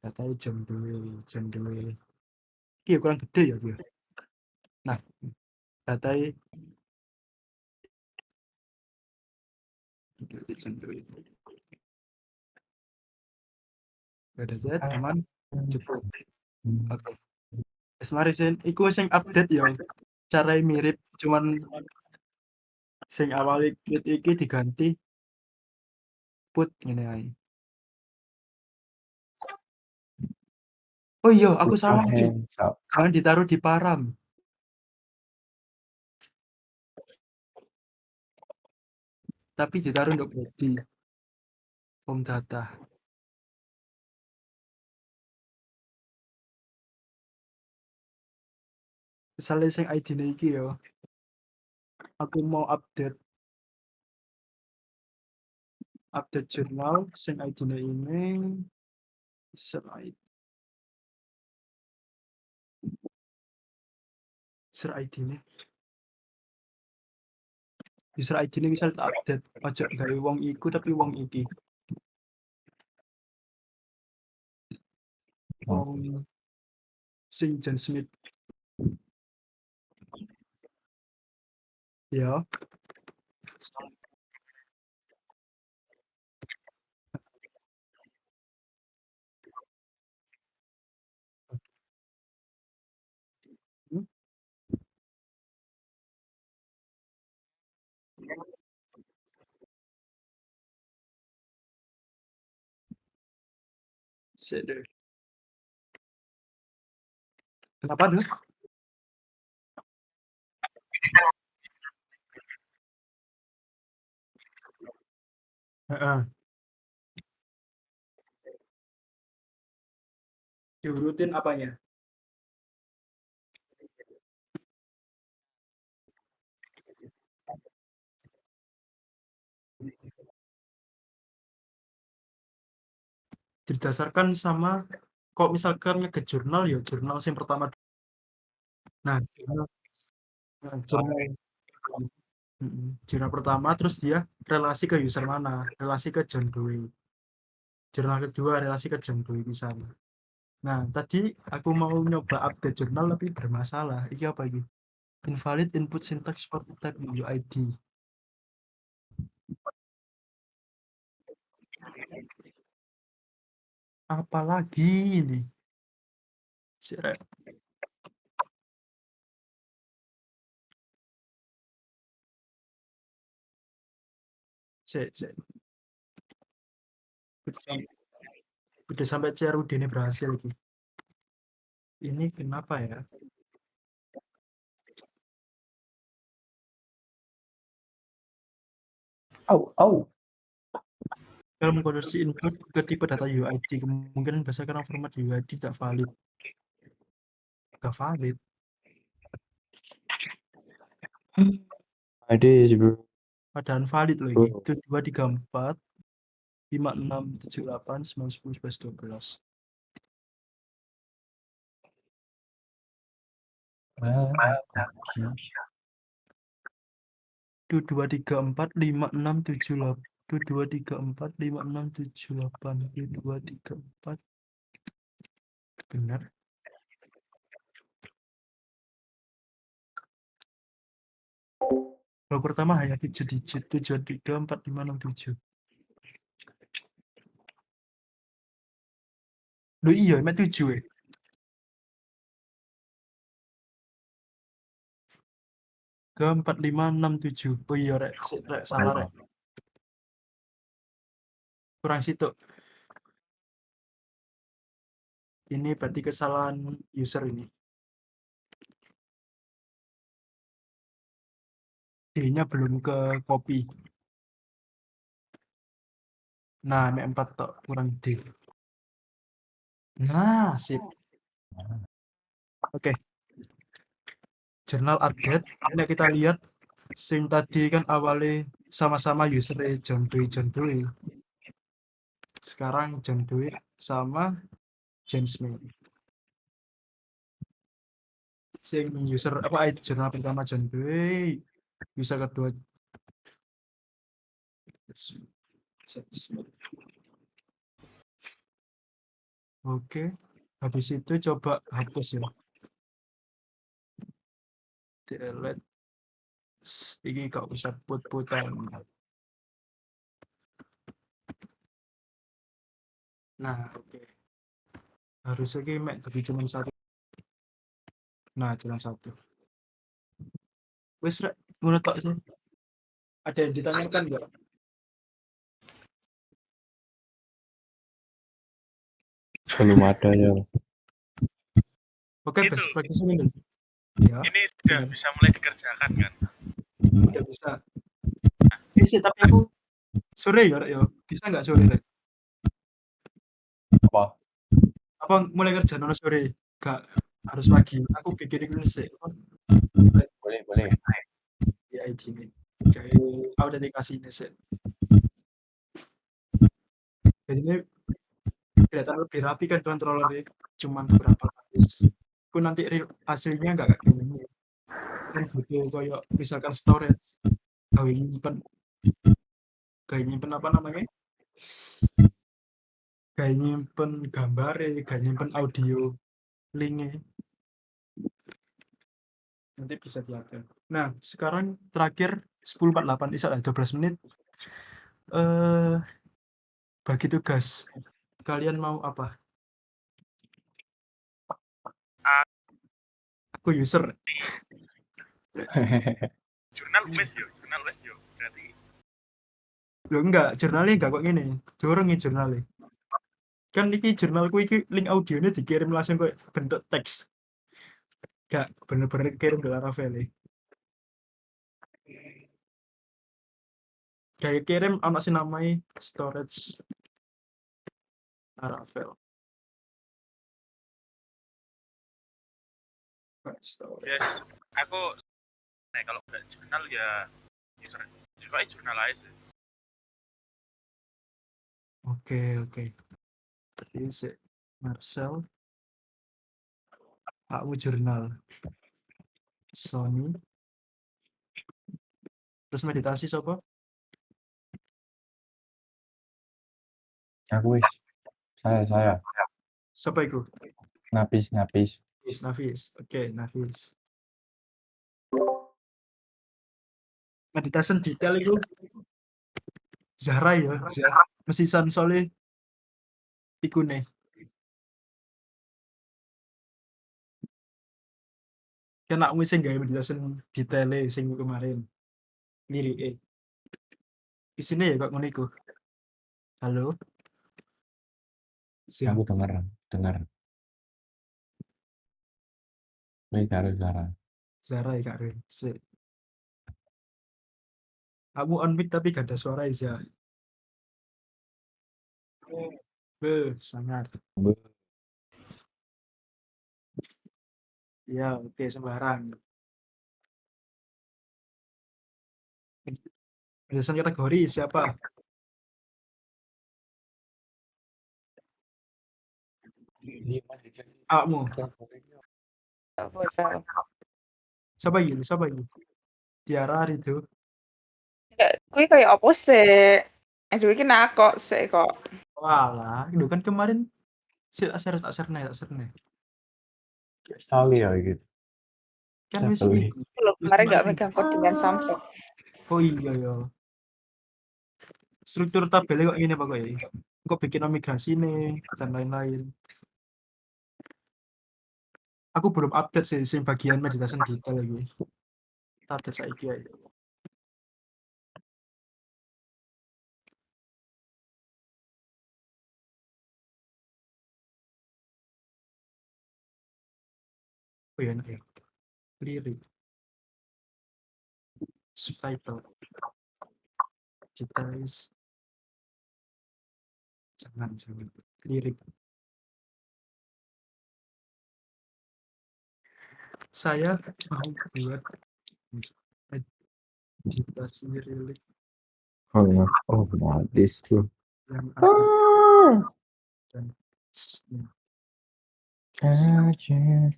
Data jam 2. Iya kurang gede ya dia. Nah, data jam 2. Ada Z, aman, cepet. Oke. Mari sen, iku sing update ya. Cara mirip, cuman sing awali tweet iki diganti put ngene ae. Oh iya, aku salah iki. Hands up. Jangan ditaruh di param. Tapi ditaruh untuk body. Home data. Misalnya sing ID-ne iki ya. Aku mau update jurnal sing ID-ne ini user ID. User ID-ne. User ID-ne misal tak update, aja gawe wong iku tapi wong iki. Wong sing John Smith. Ya. Hmm? Sede. Kenapa tuh? Heeh. Diurutin apanya? Didasarkan sama kok misalkan ke jurnal ya jurnal yang pertama. Nah, jurnal jurnal pertama terus dia relasi ke user mana? Relasi ke John Doe. Jurnal kedua relasi ke John Doe misalnya. Nah, tadi aku mau nyoba update jurnal tapi bermasalah. Ini apa ini? Invalid input syntax for type UID. Apalagi ini? Seret. Cek. Udah sampai CRUD ini berhasil lagi. Ini kenapa ya? Kalau mengkonversi input ke tipe data UID, kemungkinan berdasarkan format UID tidak valid. Gak valid. ID bro. Padahal valid loh ini. Itu 2, 3, 4, 5, 6, 7, 8, 9, 10, 11, 12. Itu 2, 3, 4, 5, 6, 7, 8. Itu 2, 3, 4, 5, 6, 7, 8. Itu 2, 3, 4. Benar. Blok pertama hanya 7 digit, 7345667. Loh iya, mek 7 ya. Ke 4567. Oh iya rek, salah rek. Kurang situ. Ini berarti kesalahan user ini. D-nya belum ke copy. Nah, mek 4 tok kurang D. Nah, sip. Oke. Journal update. Ini kita lihat sing tadi kan awalnya sama-sama user John Doe. Sekarang John Doe sama James Smith. Sing user apa jurnal pertama John Doe, user kedua James Smith. Oke, habis itu coba hapus ya. Delete. Ini gak usah put-putan. Nah, oke. Harusnya ini mek tapi cuma satu. Nah, cuma satu. Wes rek, ngono tok sih. Ada yang ditanyakan enggak? Belum ada ya. Oke, Itu. best practice ini. Ya, Ini sudah benar. bisa mulai dikerjakan kan? Udah bisa. Sih, tapi aku sore ya, Rek, ya. Bisa nggak sore, Rek? Apa? Apa mulai kerja nono sore? Gak harus pagi. Aku bikin ini sih. Boleh. Ya, ini. Kayak autentikasi ini sih. Jadi ini kelihatan lebih rapi kan controllernya. Cuman beberapa lapis. Aku nanti hasilnya nggak kayak gini. Kan butuh kayak misalkan storage. Kayak nyimpen apa namanya? Kayak nyimpen gambar, kayak nyimpen audio linknya. Nanti bisa diatur. Nah, sekarang terakhir 10.48 bisa lah 12 menit. Bagi tugas. Kalian mau apa? Aku user. Jurnal wes yo. Berarti Loh enggak, jurnalnya enggak kok gini. Dorong nih jurnalnya. Kan iki jurnalku iki link audionya dikirim langsung ke bentuk teks. Enggak bener-bener kirim ke Laravel. Kayak kirim anak sih namanya storage Laravel. Storage. yes, aku kalau nggak jurnal ya pakai jurnal aja sih. Oke. Berarti si Marcel aku jurnal Sony. Terus meditasi siapa? Aku wis. Saya. Siapa itu? Napis. Nafis. Oke, Nafis. Meditasi detail itu Zahra ya. Mesisan soalnya iku nih. Kan aku sing gawe meditasi detailnya sing kemarin. Lirik isine ya kok ngono iku. Halo. Siap. Aku dengar. Wih, Zara. Zara ya Kak Ren. Kamu on mic tapi gak ada suara Iza. Sangat. Ya, oke sembarang. Berdasarkan kategori siapa? Kamu. Siapa ini? Tiara itu. Kuwi kayak apa sih? Aduh iki nakok sih kok. Walah, itu kan kemarin tak share nih. Sekali ya gitu. Kan wis Sekali. iku. Loh, kemarin nggak megang codingan Samsung. Oh iya ya. Struktur tabelnya kok ini pokoknya. Kok bikin migrasi nih dan lain-lain. Aku belum update sih bagian meditation detail lagi. Update saiki aja. Oh iya, enak ya. Lirik, subtitle, details, jangan. Lirik. Saya mau buat meditasi lirik Oh ya. Oh, habis tuh. yang akan dan Aja.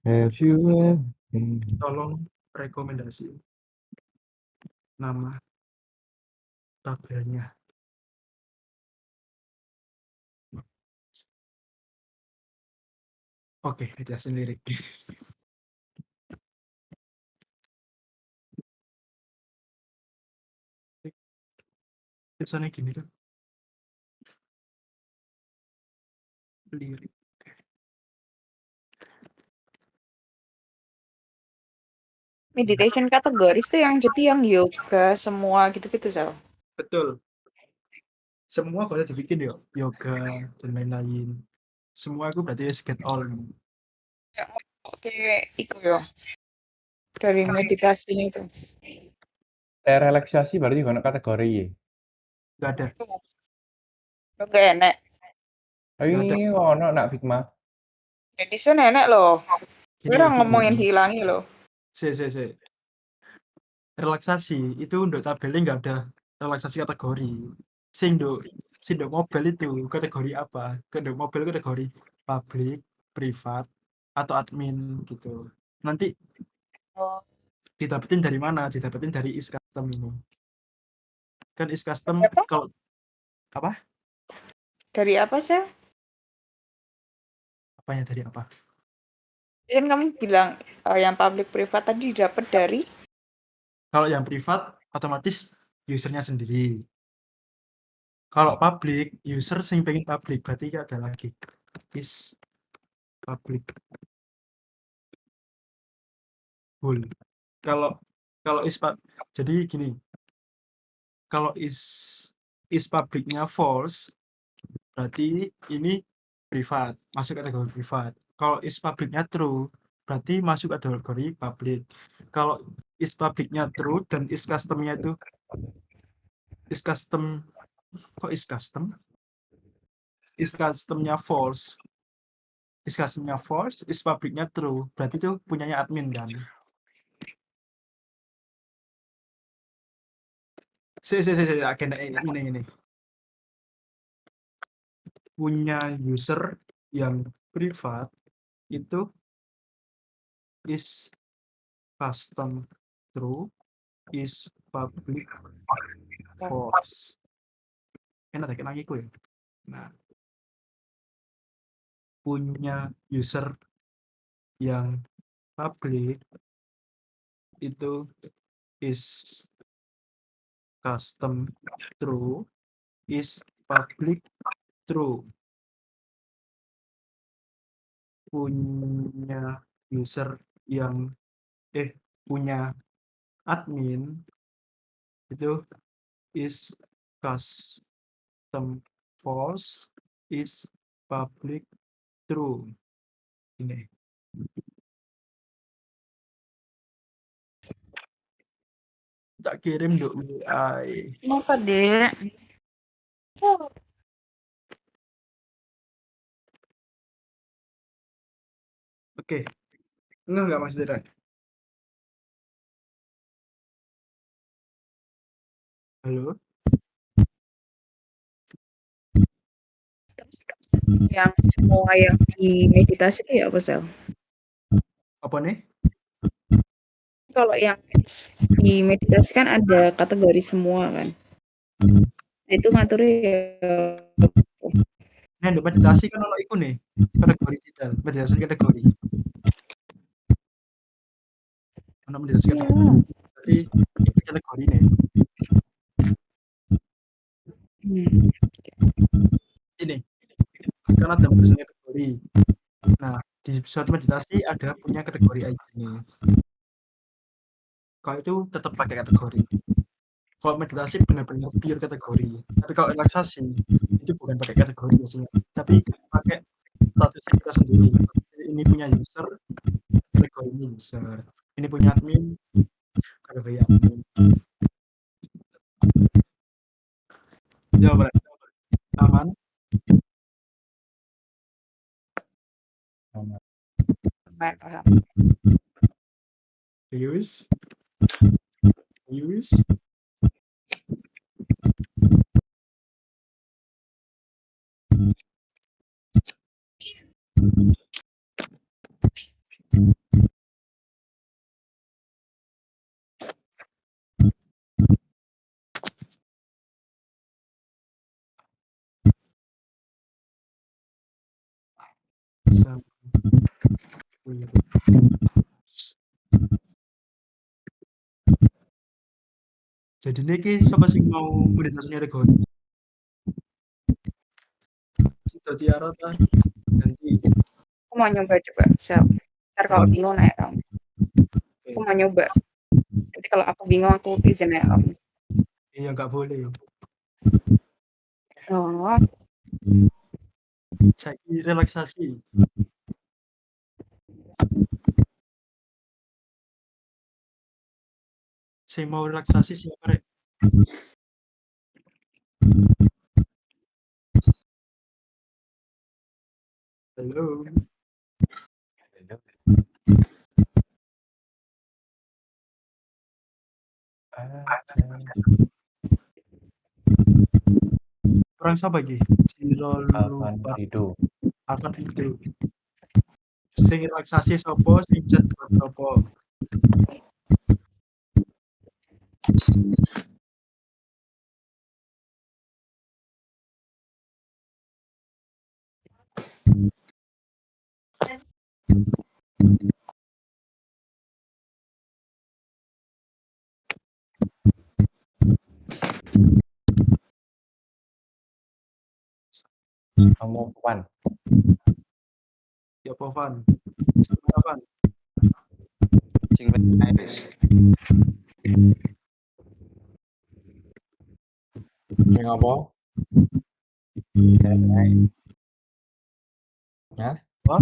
Have you ever been tolong rekomendasi nama tabelnya. Oke, meditasi lirik. Tulisannya gini kan. Lirik. Meditation kategoris tuh yang jadi yang yoga semua gitu-gitu Sal. Betul. Semua kalau dibikin ya, yoga dan lain-lain. Semua aku berarti get all. Oke, iku yo. Dari meditasinya itu. relaksasi berarti juga kategori ya. Gak ada. Oke, enek. Gak ada. Ini ono nak Figma. Medicine enek loh. Gini, Orang gini. ngomongin hilangi loh. Se. Relaksasi itu untuk tabelnya nggak ada relaksasi kategori. Sing do mobile itu kategori apa? Mobile kategori public, privat, atau admin gitu. Nanti Oh, didapetin dari mana? Didapetin dari is custom ini. Kan is custom Apa? kalau apa? dari apa Sal? Apanya dari apa? Kan kamu bilang yang public privat tadi dapat dari Kalau yang privat otomatis usernya sendiri. Kalau public, user sing pengen public berarti ada lagi is public whole. Kalau jadi gini, kalau is publicnya false berarti ini privat, masuk kategori privat. Kalau is publicnya true berarti masuk kategori public. Kalau is publicnya true dan is customnya itu is custom kok is custom? Is customnya false. Is customnya false, is publicnya true. Berarti itu punyanya admin kan. Agenda ini. Punya user yang privat itu is custom true, is public false. Enak tak lagi ya. Nah, punya user yang public itu is custom true, is public true. Punya user yang punya admin itu is custom false, is public true. Ini tak kirim do WA. Kenapa, Dek? Oke. Enggak Mas Dera. Halo. Yang semua yang di meditasi itu ya apa Sal? Apa nih? Kalau yang di meditasi kan ada kategori semua kan. Itu ngaturnya ya Nah, meditasi kan ono iku nih. Kategori detail, meditasi kategori. Ono meditasi Iya. kategori. Berarti iki kategorine. Hmm. Ini kan ada meditasi kategori. Nah, di suatu meditasi ada punya kategori ID-nya. Kalau itu tetap pakai kategori. Kalau meditasi benar-benar pure kategori. Tapi kalau relaksasi itu bukan pakai kategori biasanya, tapi pakai statusnya kita sendiri. Ini punya user, kategori ini user. Ini punya admin, kategori admin. Ya, berarti aman. Paham. Use. Jadi ini siapa sih mau meditasinya regoni? Sudah tiara kan? Nanti Aku mau nyoba coba, Sel. Ntar kalau bingung nanya kamu. Aku mau nyoba. Nanti kalau aku bingung aku izin nanya kamu. iya nggak boleh. Oh, Saya relaksasi. Saya mau relaksasi siapa rek? Halo. Orang siapa lagi? Cirol Alvan lupa. Rido. Alvan Rido. Sing relaksasi sopo, sing chat buat sopo. Kamu Van. Ya Povan. Sama Van. Sing wis. Sing apa? Hah? Wah,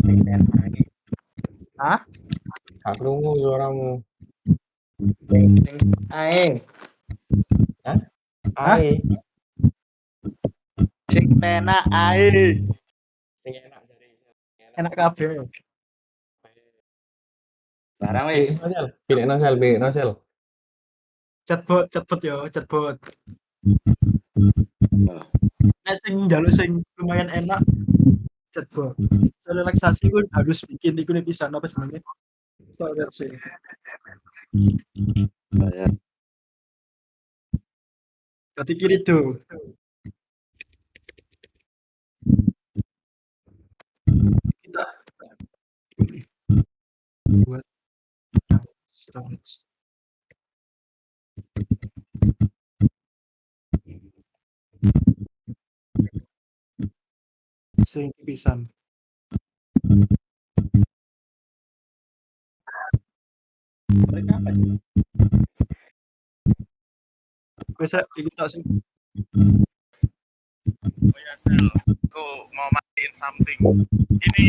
Sing ae. hah? Gak krungu suaramu. Ae. Hah? Hah? Ae. Sing penak ae. Sing enak jare. Enak kabeh. Barang wis. Pilih Nosel. Chatbot yo, chatbot. Nek sing njaluk sing lumayan enak chatbot. So, relaksasi ku harus bikin iku nih pisan apa sebenarnya? Storage sih. Ya. Berarti kiri tuh. Kita buat storage. Sing pisan. Wis iki tok sing Oh ya, Sel. Aku mau matiin something. Ini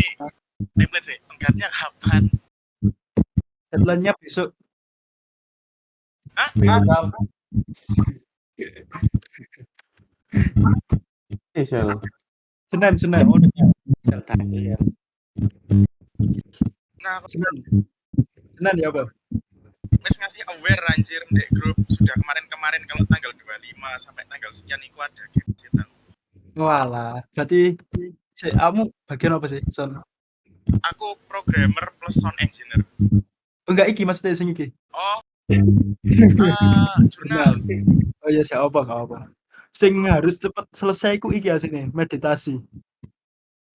template sih. Tenggatnya kapan? deadline-nya besok. Hah? Sel. Senin. Nah, aku Senin ya apa? wis ngasih aware anjir di grup sudah kemarin kalau tanggal 25 sampai tanggal sekian itu ada kegiatan. Walah, berarti kamu bagian apa sih, Son? Aku programmer plus sound engineer. Enggak iki maksudnya sing iki. Oh, Jurnal. jurnal. Oh iya, siapa gak apa. Sing harus cepet selesai ku iki asine, meditasi.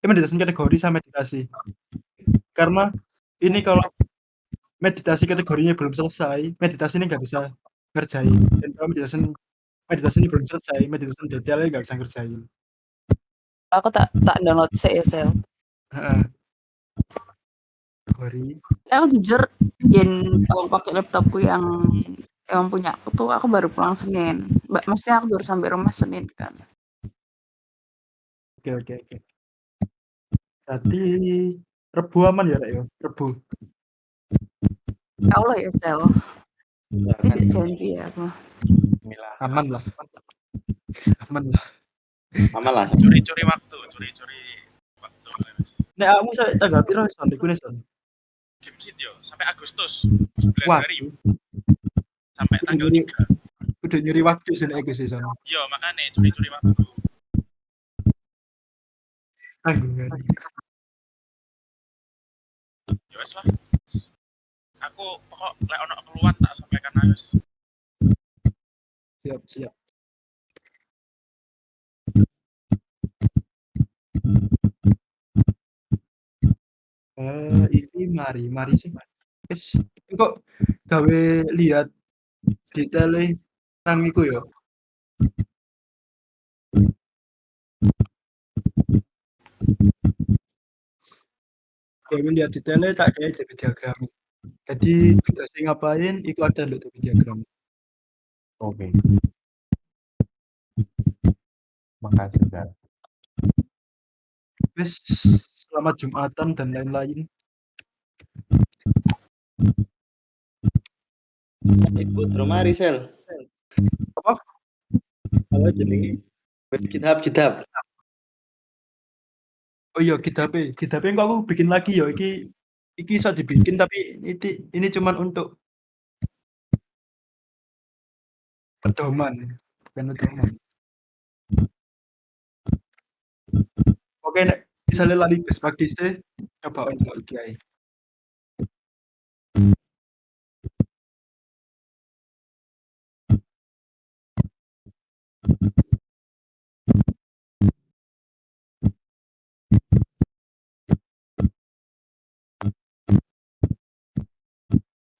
Meditasi kategori sama meditasi. Karena ini kalau meditasi kategorinya belum selesai, meditasi ini nggak bisa ngerjain. Dan kalau meditasi ini belum selesai, meditasi detailnya nggak bisa ngerjain. Aku tak download sih ya, Sel. Heeh. Kategori. Aku jujur kalau pakai laptopku yang punya aku tuh aku baru pulang Senin. Maksudnya aku baru sampai rumah Senin kan. Oke. Berarti Rebu aman ya, Rek ya? Rebu. Ya Allah ya, Sel. Tidak janji ya aku. Bismillah. Aman lah. Aman lah. Aman lah. Curi-curi waktu. Nek kamu saya tanggal piro son iku ne son? Game sheet yo sampai Agustus 9 Wah, hari sampai tanggal 3. udah nyuri waktu sih nek iku sih son. Yo makanya curi-curi waktu. Tanggungan. Ya wes lah. Aku pokok lek ono keluar tak sampaikan aja. Siap. Ini mari sih. Wis kok gawe lihat detailnya nang iku ya. Gawe lihat detailnya tak kayak jadi diagram. Jadi tugasnya ngapain itu ada loh di diagram. Oke. Makasih, Sel. Wis selamat Jumatan dan lain-lain. Ibu mari Sel. Apa? Apa jenenge? Kitab. Oh iya, kitabnya kok aku bikin lagi ya. Iki bisa dibikin tapi ini cuman untuk pedoman, bukan pedoman. Oke, nek misalnya lari best practice coba untuk iki ae.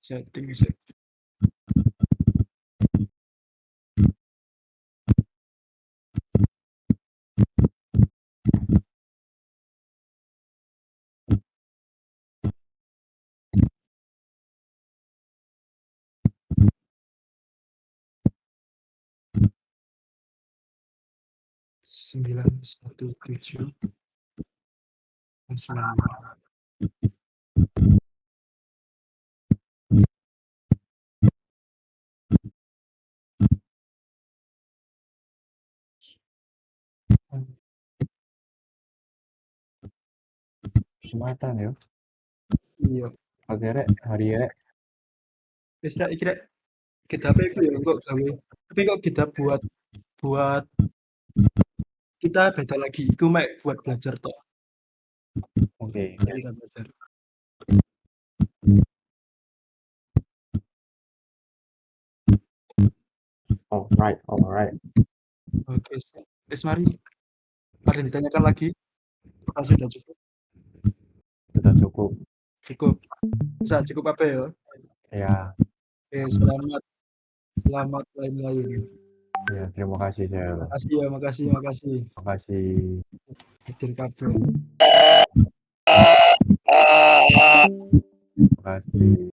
Setting. Sembilan 17 9. Jumatan ya. Iya. Oke, Rek. Hari ya, Rek. Wis rek iki rek. Kitabnya itu ya kok gawe. Tapi kok kita buat kita beda lagi. Itu mek buat belajar tok. Oke. Kita belajar. Alright. Oke, wis mari. Ada yang ditanyakan lagi? Apa sudah cukup? Sudah cukup. Cukup. Bisa cukup apa ya? Ya, Oke, selamat lain-lain. ya, terima kasih, Sel. Makasih. Makasih. Hadir kabeh. Makasih.